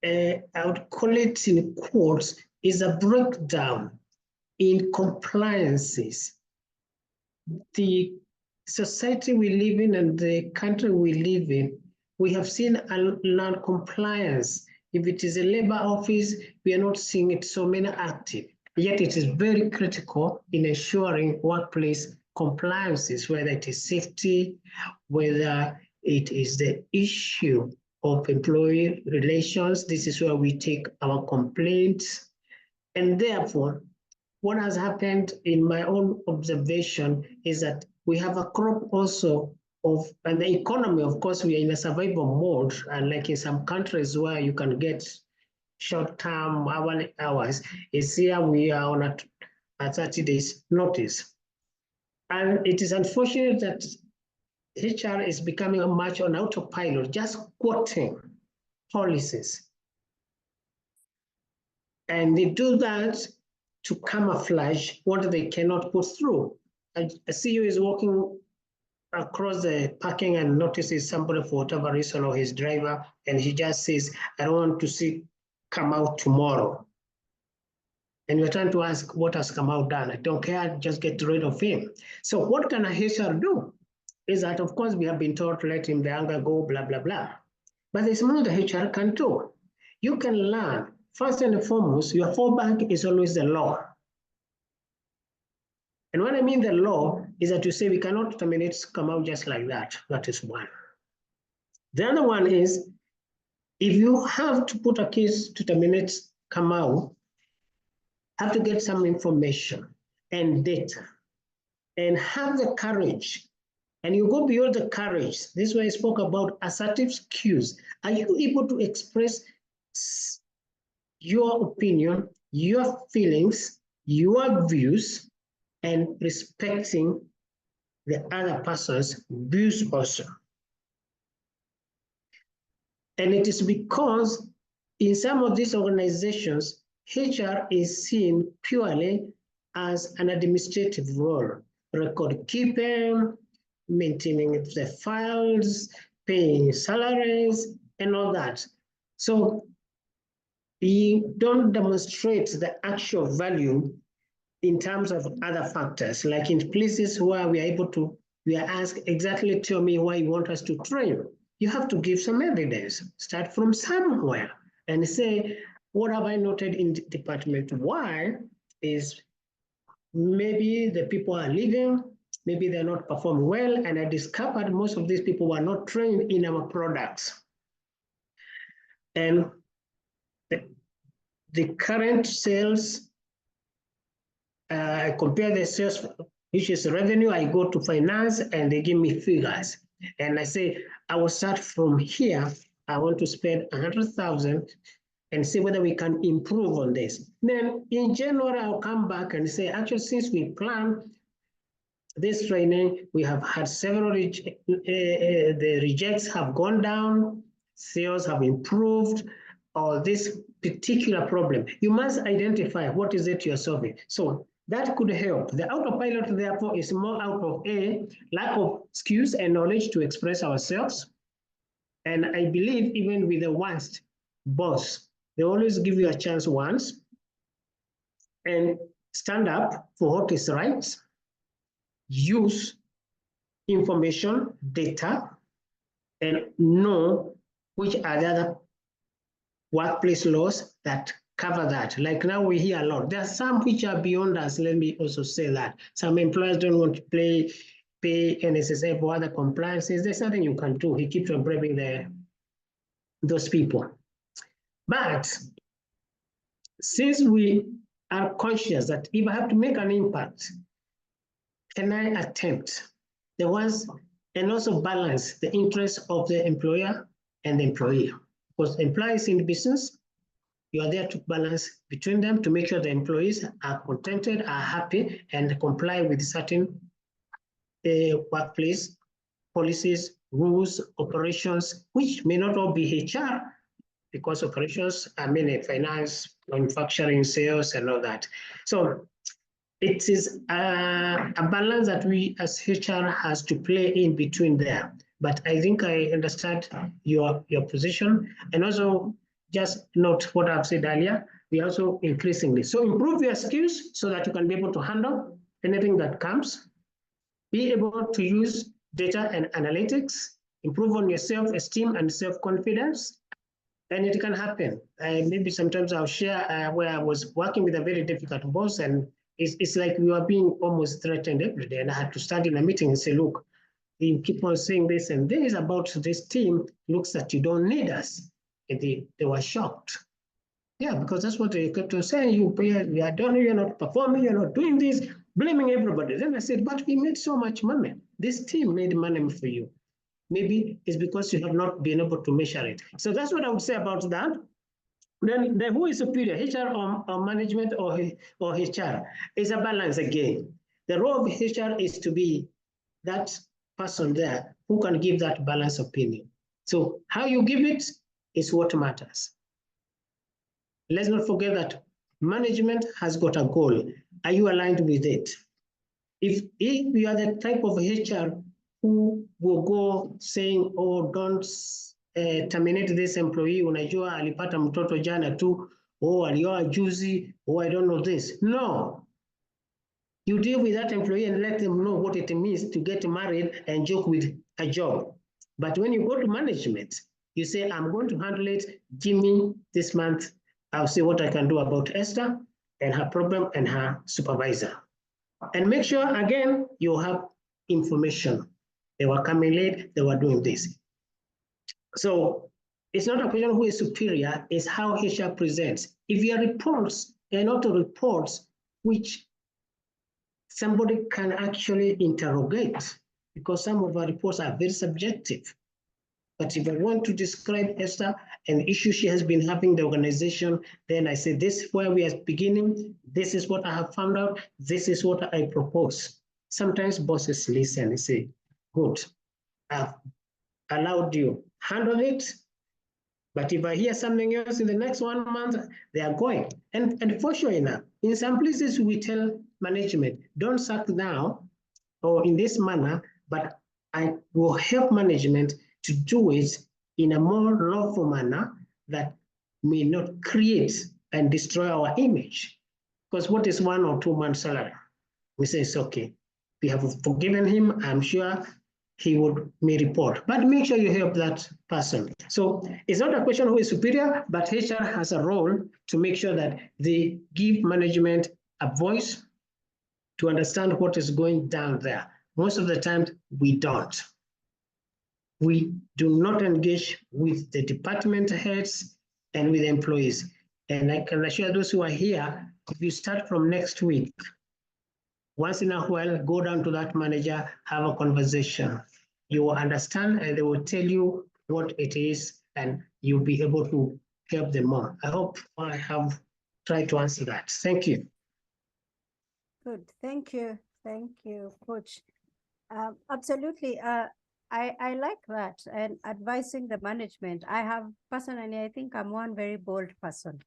I would call it in quotes, is a breakdown in compliances. The society we live in and the country we live in, we have seen a non-compliance. If it is a labor office, we are not seeing it so many active. Yet it is very critical in ensuring workplace compliances, whether it is safety, whether it is the issue of employee relations. This is where we take our complaints. And therefore, what has happened in my own observation is that we have a crop also of, and the economy, of course, we are in a survival mode, and like in some countries where you can get short-term hourly hours, is here we are on a 30 days notice. And it is unfortunate that HR is becoming a much on autopilot, just quoting policies. And they do that to camouflage what they cannot put through. A CEO is working across the parking and notices somebody for whatever reason or his driver, and he just says, I don't want to see come out tomorrow. And you're trying to ask what has come out done. I don't care, just get rid of him. So what can a HR do? Is that, of course, we have been told to let him the anger go, blah, blah, blah. But there's more the HR can do. You can learn, first and foremost, your fallback is always the law. And what I mean the law is that you say we cannot terminate come out just like that. That is one. The other one is, if you have to put a case to terminate come out, have to get some information and data and have the courage. And you go beyond the courage. This is why I spoke about assertive cues. Are you able to express your opinion, your feelings, your views, and respecting the other person's views also? And it is because in some of these organizations, HR is seen purely as an administrative role, record keeping, maintaining the files, paying salaries, and all that. So you don't demonstrate the actual value in terms of other factors, like in places where we are asked exactly tell me why you want us to train. You have to give some evidence, start from somewhere and say, what have I noted in department Y is maybe the people are leaving, maybe they're not performing well, and I discovered most of these people were not trained in our products. And the current sales, I compare the sales, which is revenue, I go to finance and they give me figures. And I say, I will start from here. I want to spend 100,000 and see whether we can improve on this. Then in January, I'll come back and say, actually, since we planned this training, we have had several, the rejects have gone down, sales have improved, or this particular problem. You must identify what is it you're solving. So that could help. The autopilot, therefore, is more out of a lack of skills and knowledge to express ourselves. And I believe even with the worst boss, they always give you a chance once and stand up for what is right, use information, data, and know which are the other workplace laws that cover that. Like now we hear a lot. There are some which are beyond us. Let me also say that. Some employers don't want to pay NSSF or other compliances. There's nothing you can do. He keeps on braving those people. But since we are conscious that if I have to make an impact, can I attempt the ones and also balance the interests of the employer and the employee? Because employees in the business, you are there to balance between them to make sure the employees are contented, are happy, and comply with certain workplace policies, rules, operations, which may not all be HR, because operations, I mean, finance, manufacturing, sales, and all that. So it is a balance that we as HR has to play in between there. But I think I understand your position. And also just note what I've said earlier, we also increasingly. So improve your skills so that you can be able to handle anything that comes. Be able to use data and analytics, improve on your self-esteem and self-confidence. And it can happen. Maybe sometimes I'll share where I was working with a very difficult boss, and it's like we were being almost threatened every day. And I had to stand in a meeting and say, look, you keep on saying this and this about this team, looks that you don't need us. And they were shocked. Yeah, because that's what they kept on saying. You are done, you're not performing, you're not doing this, blaming everybody. Then I said, but we made so much money. This team made money for you. Maybe it's because you have not been able to measure it. So that's what I would say about that. Then who is superior, HR or management or HR? Is a balance again. The role of HR is to be that person there who can give that balanced opinion. So how you give it is what matters. Let's not forget that management has got a goal. Are you aligned with it? If you are the type of HR who will go saying, oh, don't terminate this employee, unajua alipata mtoto jana tu, oh, alioa juzi, oh, I don't know this. No. You deal with that employee and let them know what it means to get married and joke with a job. But when you go to management, you say, I'm going to handle it, Jimmy, this month, I'll see what I can do about Esther and her problem and her supervisor. And make sure, again, you have information. They were coming late, they were doing this. So it's not a question who is superior, it's how HR presents. If your reports are not reports which somebody can actually interrogate, because some of our reports are very subjective. But if I want to describe Esther and the issue she has been having in the organization, then I say, this is where we are beginning. This is what I have found out. This is what I propose. Sometimes bosses listen and say, good, I've allowed you handle it. But if I hear something else in the next 1 month, they are going. And for sure enough, in some places we tell management, don't sack now or in this manner, but I will help management to do it in a more lawful manner that may not create and destroy our image. Because what is 1 or 2 months salary? We say it's okay. We have forgiven him. I'm sure he may report, but make sure you help that person. So it's not a question who is superior, but HR has a role to make sure that they give management a voice to understand what is going down there. Most of the time, we don't. We do not engage with the department heads and with the employees. And I can assure those who are here, if you start from next week, once in a while, go down to that manager, have a conversation. You will understand and they will tell you what it is and you'll be able to help them more. I hope I have tried to answer that. Thank you. Good, thank you, Coach. Absolutely, I like that and advising the management. I have personally, I think I'm one very bold person.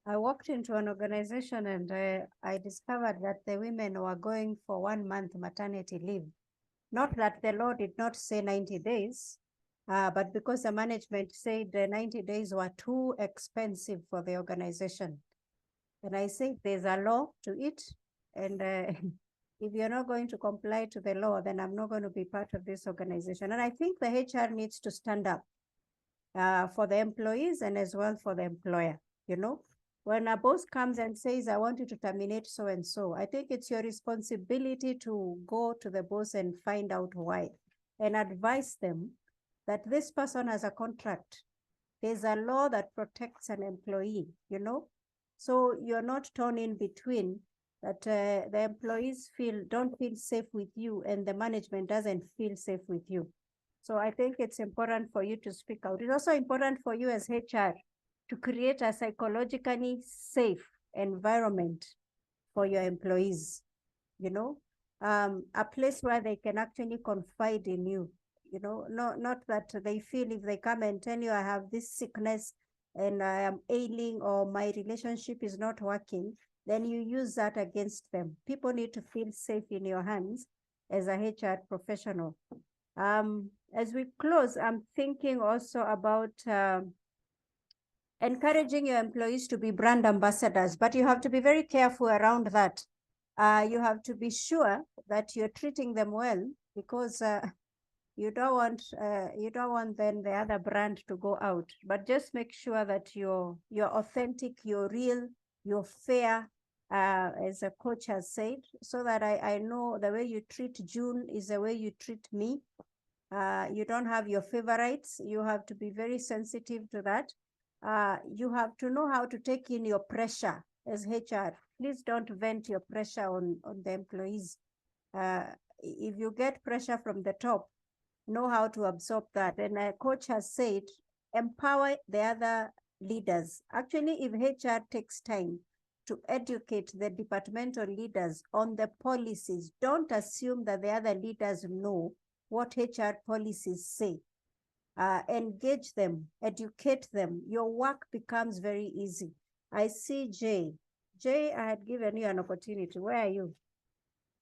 I walked into an organization and I discovered that the women were going for 1 month maternity leave. Not that the law did not say 90 days, but because the management said the 90 days were too expensive for the organization. And I said, there's a law to it. And if you're not going to comply to the law, then I'm not going to be part of this organization. And I think the HR needs to stand up for the employees and as well for the employer, you know. When a boss comes and says, I want you to terminate so-and-so, I think it's your responsibility to go to the boss and find out why and advise them that this person has a contract. There's a law that protects an employee, you know? So you're not torn in between that the employees don't feel safe with you and the management doesn't feel safe with you. So I think it's important for you to speak out. It's also important for you as HR to create a psychologically safe environment for your employees, you know, a place where they can actually confide in you, you know, not that they feel if they come and tell you I have this sickness and I am ailing or my relationship is not working, then you use that against them. People need to feel safe in your hands as a HR professional. As we close, I'm thinking also about encouraging your employees to be brand ambassadors, but you have to be very careful around that. You have to be sure that you're treating them well, because you don't want then the other brand to go out. But just make sure that you're authentic, you're real, you're fair, as a coach has said, so that I know the way you treat June is the way you treat me. You don't have your favorites. You have to be very sensitive to that. You have to know how to take in your pressure as HR. Please don't vent your pressure on the employees. If you get pressure from the top, know how to absorb that. And a coach has said, empower the other leaders. Actually, if HR takes time to educate the departmental leaders on the policies, don't assume that the other leaders know what HR policies say. Engage them, educate them. Your work becomes very easy. I see Jay. Jay, I had given you an opportunity. Where are you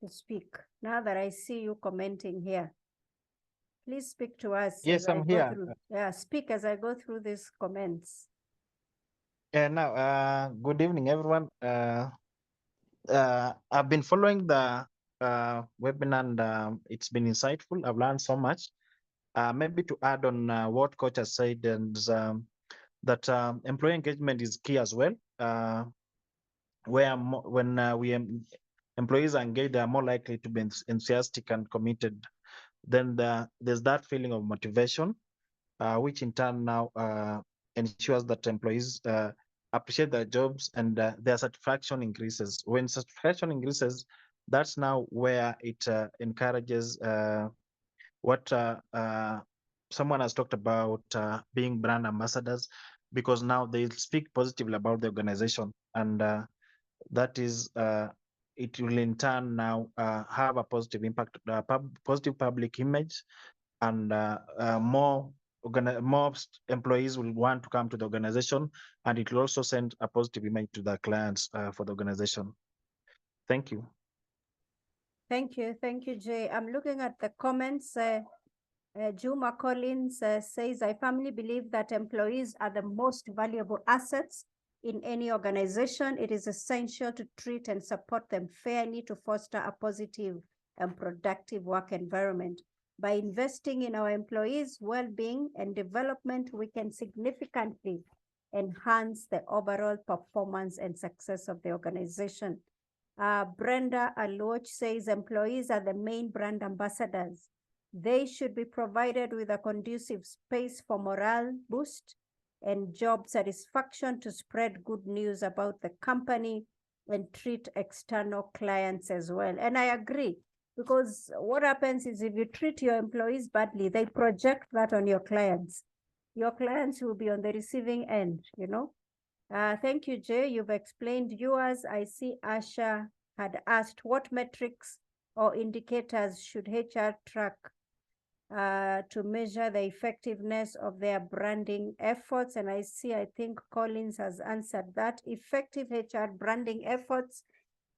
to speak? Now that I see you commenting here. Please speak to us. Yes, as I I'm go here. through- Yeah, speak as I go through these comments. Now, good evening, everyone. I've been following the webinar, and it's been insightful. I've learned so much. Maybe to add on what Coach has said, and that employee engagement is key as well. When employees are engaged, they are more likely to be enthusiastic and committed. Then there's that feeling of motivation, which in turn now ensures that employees appreciate their jobs, and their satisfaction increases. When satisfaction increases, that's now where it encourages what someone has talked about, being brand ambassadors, because now they speak positively about the organization, and that is it will in turn now have a positive impact, positive public image, and more employees will want to come to the organization, and it will also send a positive image to the clients for the organization. Thank you. Thank you, Jay. I'm looking at the comments. Juma Collins says, I firmly believe that employees are the most valuable assets in any organization. It is essential to treat and support them fairly to foster a positive and productive work environment. By investing in our employees' well-being and development, we can significantly enhance the overall performance and success of the organization. Brenda Aloch says employees are the main brand ambassadors. They should be provided with a conducive space for morale boost and job satisfaction to spread good news about the company and treat external clients as well. And I agree, because what happens is if you treat your employees badly, they project that on your clients. Your clients will be on the receiving end, you know. Thank you, Jay. You've explained yours. I see Asha had asked what metrics or indicators should HR track to measure the effectiveness of their branding efforts. And I think Collins has answered that. Effective HR branding efforts,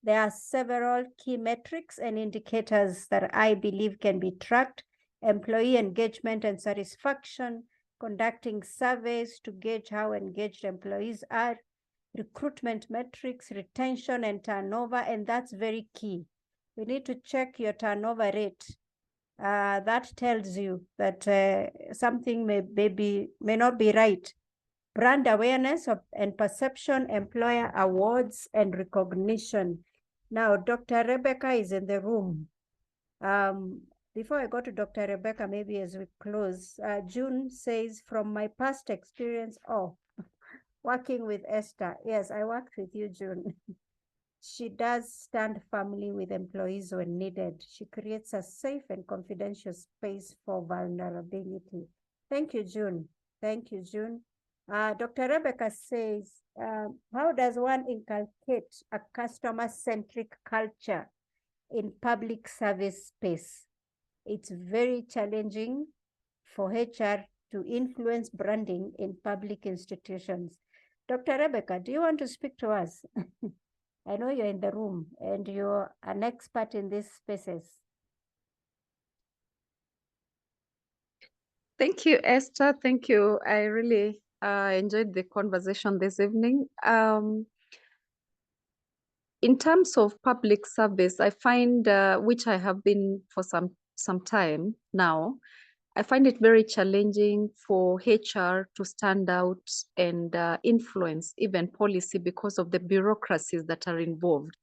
there are several key metrics and indicators that I believe can be tracked: employee engagement and satisfaction, conducting surveys to gauge how engaged employees are, recruitment metrics, retention and turnover, and that's very key. You need to check your turnover rate. That tells you that something may not be right. Brand awareness and perception, employer awards and recognition. Now, Dr. Rebecca is in the room. Before I go to Dr. Rebecca, maybe as we close, June says, from my past experience, working with Esther. Yes, I worked with you, June. She does stand firmly with employees when needed. She creates a safe and confidential space for vulnerability. Thank you, June. Thank you, June. Dr. Rebecca says, how does one inculcate a customer-centric culture in public service space? It's very challenging for HR to influence branding in public institutions. Dr. Rebecca, do you want to speak to us? I know you're in the room and you're an expert in these spaces. Thank you, Esther. Thank you. I really enjoyed the conversation this evening. In terms of public service, I find, which I have been for some time now, I find it very challenging for HR to stand out and influence even policy because of the bureaucracies that are involved.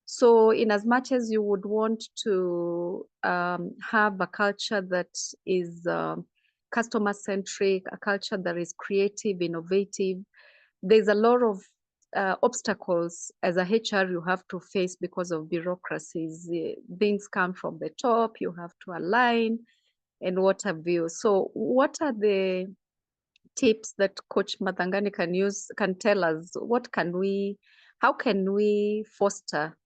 So in as much as you would want to have a culture that is customer-centric, a culture that is creative, innovative, there's a lot of obstacles as a HR you have to face because of bureaucracies. Things come from the top, you have to align and what have you. So what are the tips that Coach Mathangani can tell us? How can we foster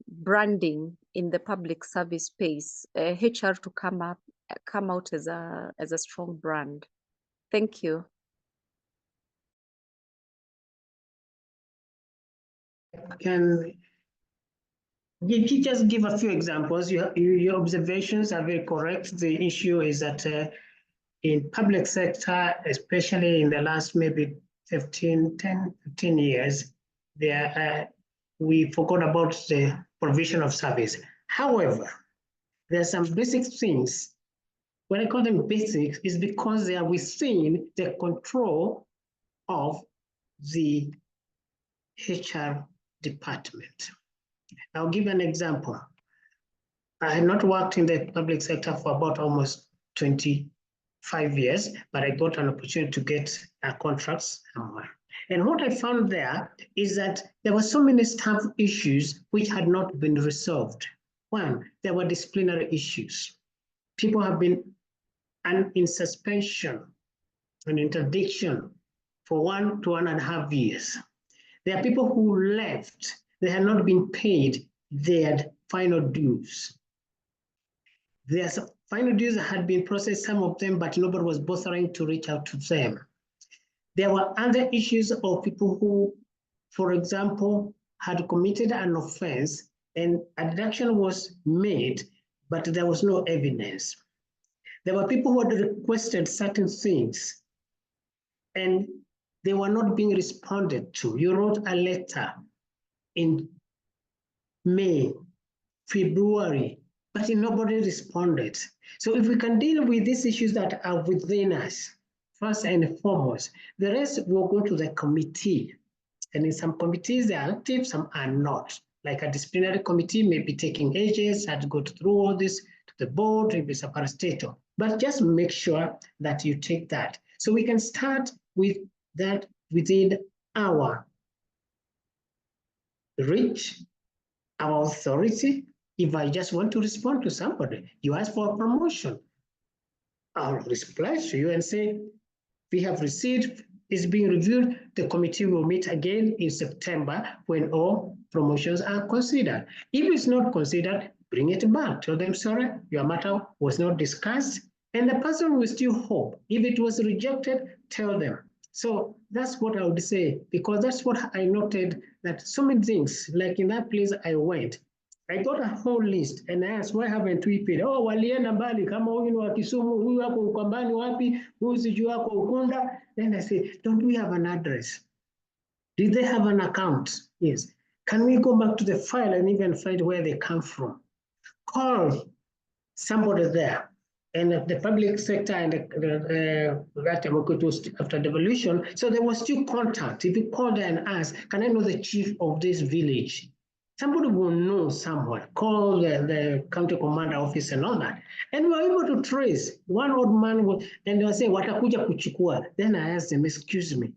branding in the public service space, HR to come out as a strong brand? Thank you. Can Just give a few examples. Your observations are very correct. The issue is that in public sector, especially in the last maybe 10, 15 years, we forgot about the provision of service. However, there are some basic things. When I call them basics, is because they are within the control of the HR department. I'll give an example. I had not worked in the public sector for about almost 25 years, but I got an opportunity to get contracts somewhere. And what I found there is that there were so many staff issues which had not been resolved. One, there were disciplinary issues. People have been in suspension, an interdiction for 1 to 1.5 years. There are people who left, they had not been paid their final dues. Their final dues had been processed, some of them, but nobody was bothering to reach out to them. There were other issues of people who, for example, had committed an offense and a deduction was made, but there was no evidence. There were people who had requested certain things and they were not being responded to. You wrote a letter in May, February, but nobody responded. So if we can deal with these issues that are within us, first and foremost, the rest will go to the committee. And in some committees, they are active, some are not. Like a disciplinary committee may be taking ages, had to go through all this to the board, if it's a parastatal. But just make sure that you take that. So we can start with that within our reach, our authority. If I just want to respond to somebody, you ask for a promotion, I'll reply to you and say, we have received, it's being reviewed. The committee will meet again in September when all promotions are considered. If it's not considered, bring it back. Tell them, sorry, your matter was not discussed. And the person will still hope. If it was rejected, tell them. So that's what I would say, because that's what I noted, that so many things, like in that place I went, I got a whole list and I asked, why haven't we paid? Oh, walienda mbali, kama huyu ni wa Kisumu, huyu wako Ukambani wapi, huyu sijui wako Ukunda. Then I say, don't we have an address? Did they have an account? Yes. Can we go back to the file and even find where they come from? Call somebody there. And the public sector and that was after devolution, so there was still contact. If you call there and ask, can I know the chief of this village? Somebody will know somewhere. Call the county commander office and all that. And we were able to trace. One old man, and they were saying, watakuja kuchukua. Then I asked them, excuse me,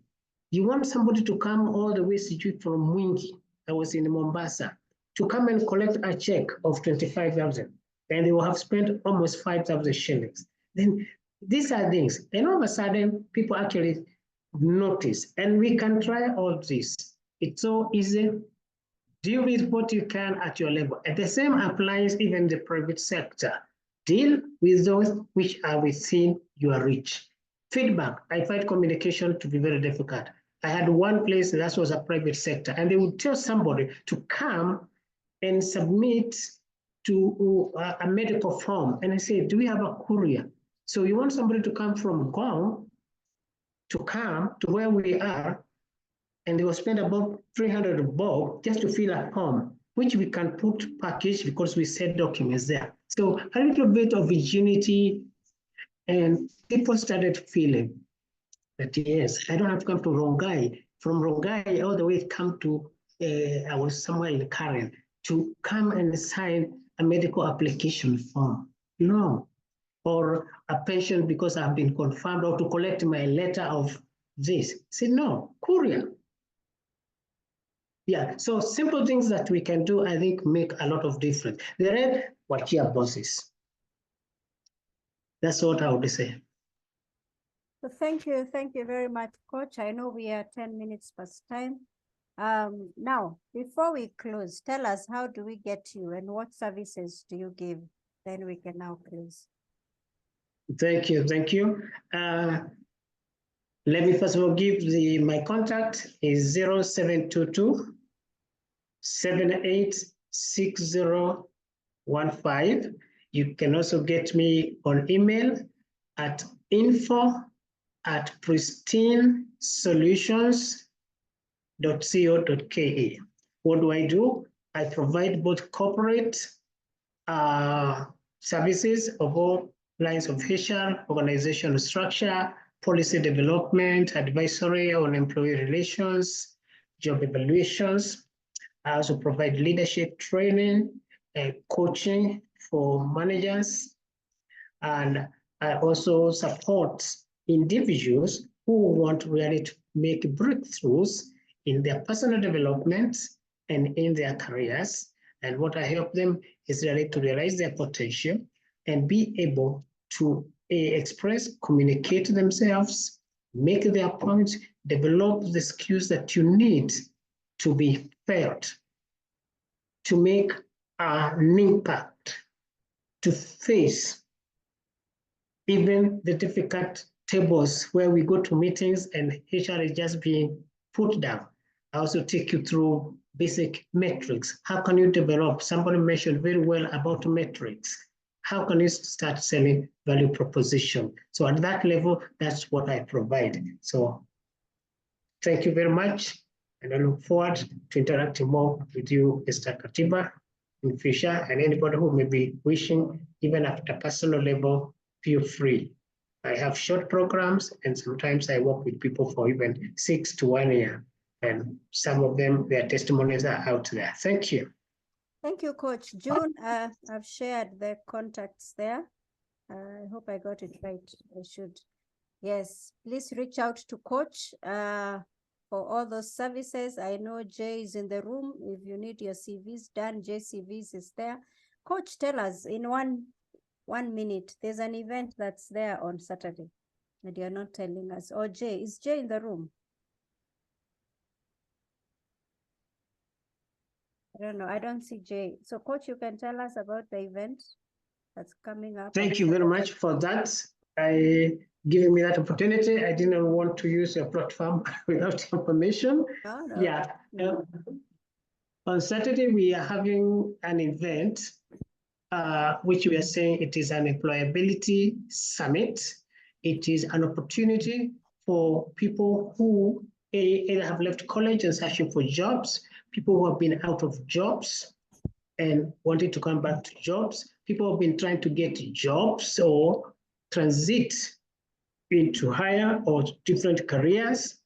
you want somebody to come all the way from Mwingi, I was in Mombasa, to come and collect a check of 25,000. And they will have spent almost 5,000 shillings. Then these are things. And all of a sudden, people actually notice. And we can try all this. It's so easy. Deal with what you can at your level. And the same applies even the private sector. Deal with those which are within your reach. Feedback. I find communication to be very difficult. I had one place that was a private sector, and they would tell somebody to come and submit to a medical form. And I said, do we have a courier? So you want somebody to come from Gong to come to where we are, and they will spend about 300 bob just to fill a form, which we can put package because we set documents there. So a little bit of unity, and people started feeling that, yes, I don't have to come to Rongai. From Rongai all the way come to, I was somewhere in Karen, to come and sign a medical application form. No. Or a pension because I've been confirmed, or to collect my letter of this. Say no, courier. Yeah, so simple things that we can do, I think, make a lot of difference. The red, wachia bosses. That's what I would say. So thank you very much, Coach. I know we are 10 minutes past time. Now, before we close, tell us, how do we get you and what services do you give? Then we can now close. Thank you. Let me first of all give my contact is 0722 78 6015. You can also get me on email at info@pristinesolutions.co.ke. What do? I provide both corporate services of all lines of HR, organizational structure, policy development, advisory on employee relations, job evaluations. I also provide leadership training and coaching for managers. And I also support individuals who want really to make breakthroughs in their personal development and in their careers. And what I help them is really to realize their potential and be able to express, communicate themselves, make their points, develop the skills that you need to be felt, to make an impact, to face even the difficult tables where we go to meetings and HR is just being put down. I also take you through basic metrics. How can you develop? Somebody mentioned very well about metrics. How can you start selling value proposition? So at that level, that's what I provide. So thank you very much. And I look forward to interacting more with you, Mr. Katiba, in future, and anybody who may be wishing, even at a personal level, feel free. I have short programs, and sometimes I work with people for even 6 to 1 year. And some of them, their testimonies are out there. Thank you. Thank you, Coach. June, I've shared the contacts there. I hope I got it right. I should. Yes, please reach out to Coach for all those services. I know Jay is in the room. If you need your CVs done, Jay CVs is there. Coach, tell us in one minute, there's an event that's there on Saturday that you're not telling us. Or Jay, is Jay in the room? I don't know. I don't see Jay. So Coach, you can tell us about the event that's coming up. Thank you very much for that. Giving me that opportunity. I didn't want to use your platform without information. No. Yeah. On Saturday, we are having an event, which we are saying it is an employability summit. It is an opportunity for people who either have left college and searching for jobs, people who have been out of jobs and wanting to come back to jobs, people who have been trying to get jobs or transit into higher or different careers,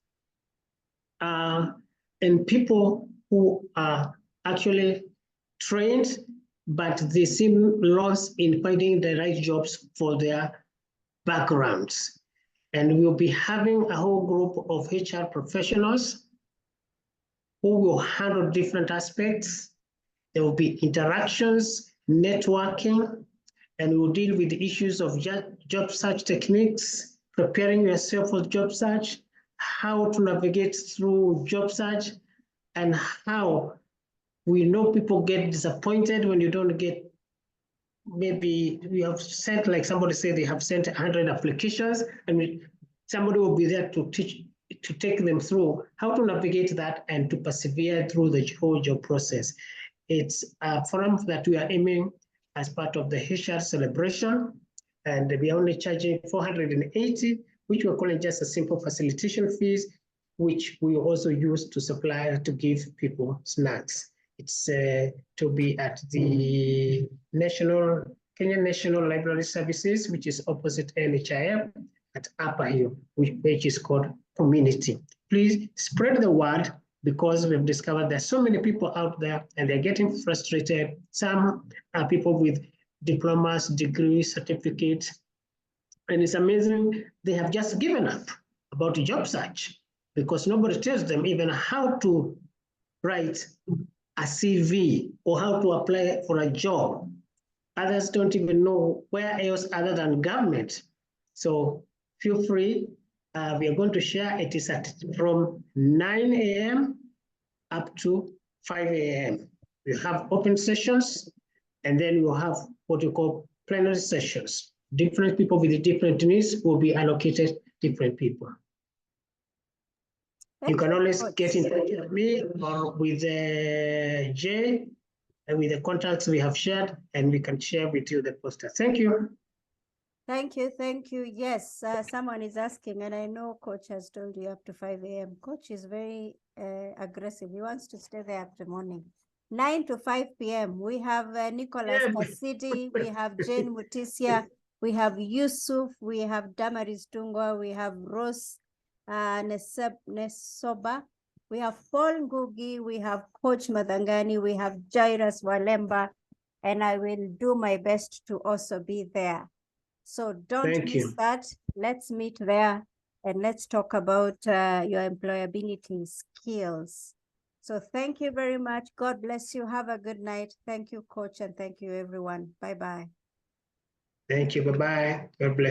and people who are actually trained, but they seem lost in finding the right jobs for their backgrounds. And we'll be having a whole group of HR professionals who will handle different aspects. There will be interactions, networking, and we'll deal with the issues of job search techniques, preparing yourself for job search, how to navigate through job search, and how we know people get disappointed when you don't get, maybe we have sent, like somebody said, they have sent 100 applications, and somebody will be there to take them through how to navigate that and to persevere through the whole job process. It's a forum that we are aiming as part of the HR celebration, and we are only charging 480, which we're calling just a simple facilitation fees, which we also use to supply, to give people snacks. It's to be at the Kenya National Library Services, which is opposite NHIF at Upper Hill, which is called Community. Please spread the word, because we've discovered there's so many people out there and they're getting frustrated. Some are people with diplomas, degrees, certificates, and it's amazing, they have just given up about job search because nobody tells them even how to write a CV or how to apply for a job. Others don't even know where else other than government. So feel free. We are going to share. It is from 9 a.m. up to 5 a.m. We have open sessions, and then we'll have what we call plenary sessions. Different people with different needs will be allocated different people. You can always get in touch with me or with Jay, with the contacts we have shared, and we can share with you the poster. Thank you. Thank you, thank you. Yes, someone is asking, and I know Coach has told you up to 5 a.m. Coach is very aggressive. He wants to stay there up to morning. 9 to 5 p.m. We have Nicholas Yeah. Cassidy, we have Jane Mutisia, we have Yusuf, we have Damaris Tungwa, we have Rose Nesoba, we have Paul Ngugi, we have Coach Madangani, we have Jairus Walemba, and I will do my best to also be there. So don't Thank miss you. that. Let's meet there and let's talk about your employability skills. So thank you very much. God bless you. Have a good night. Thank you, Coach, and thank you, everyone. Bye-bye. Thank you. Bye-bye. God bless.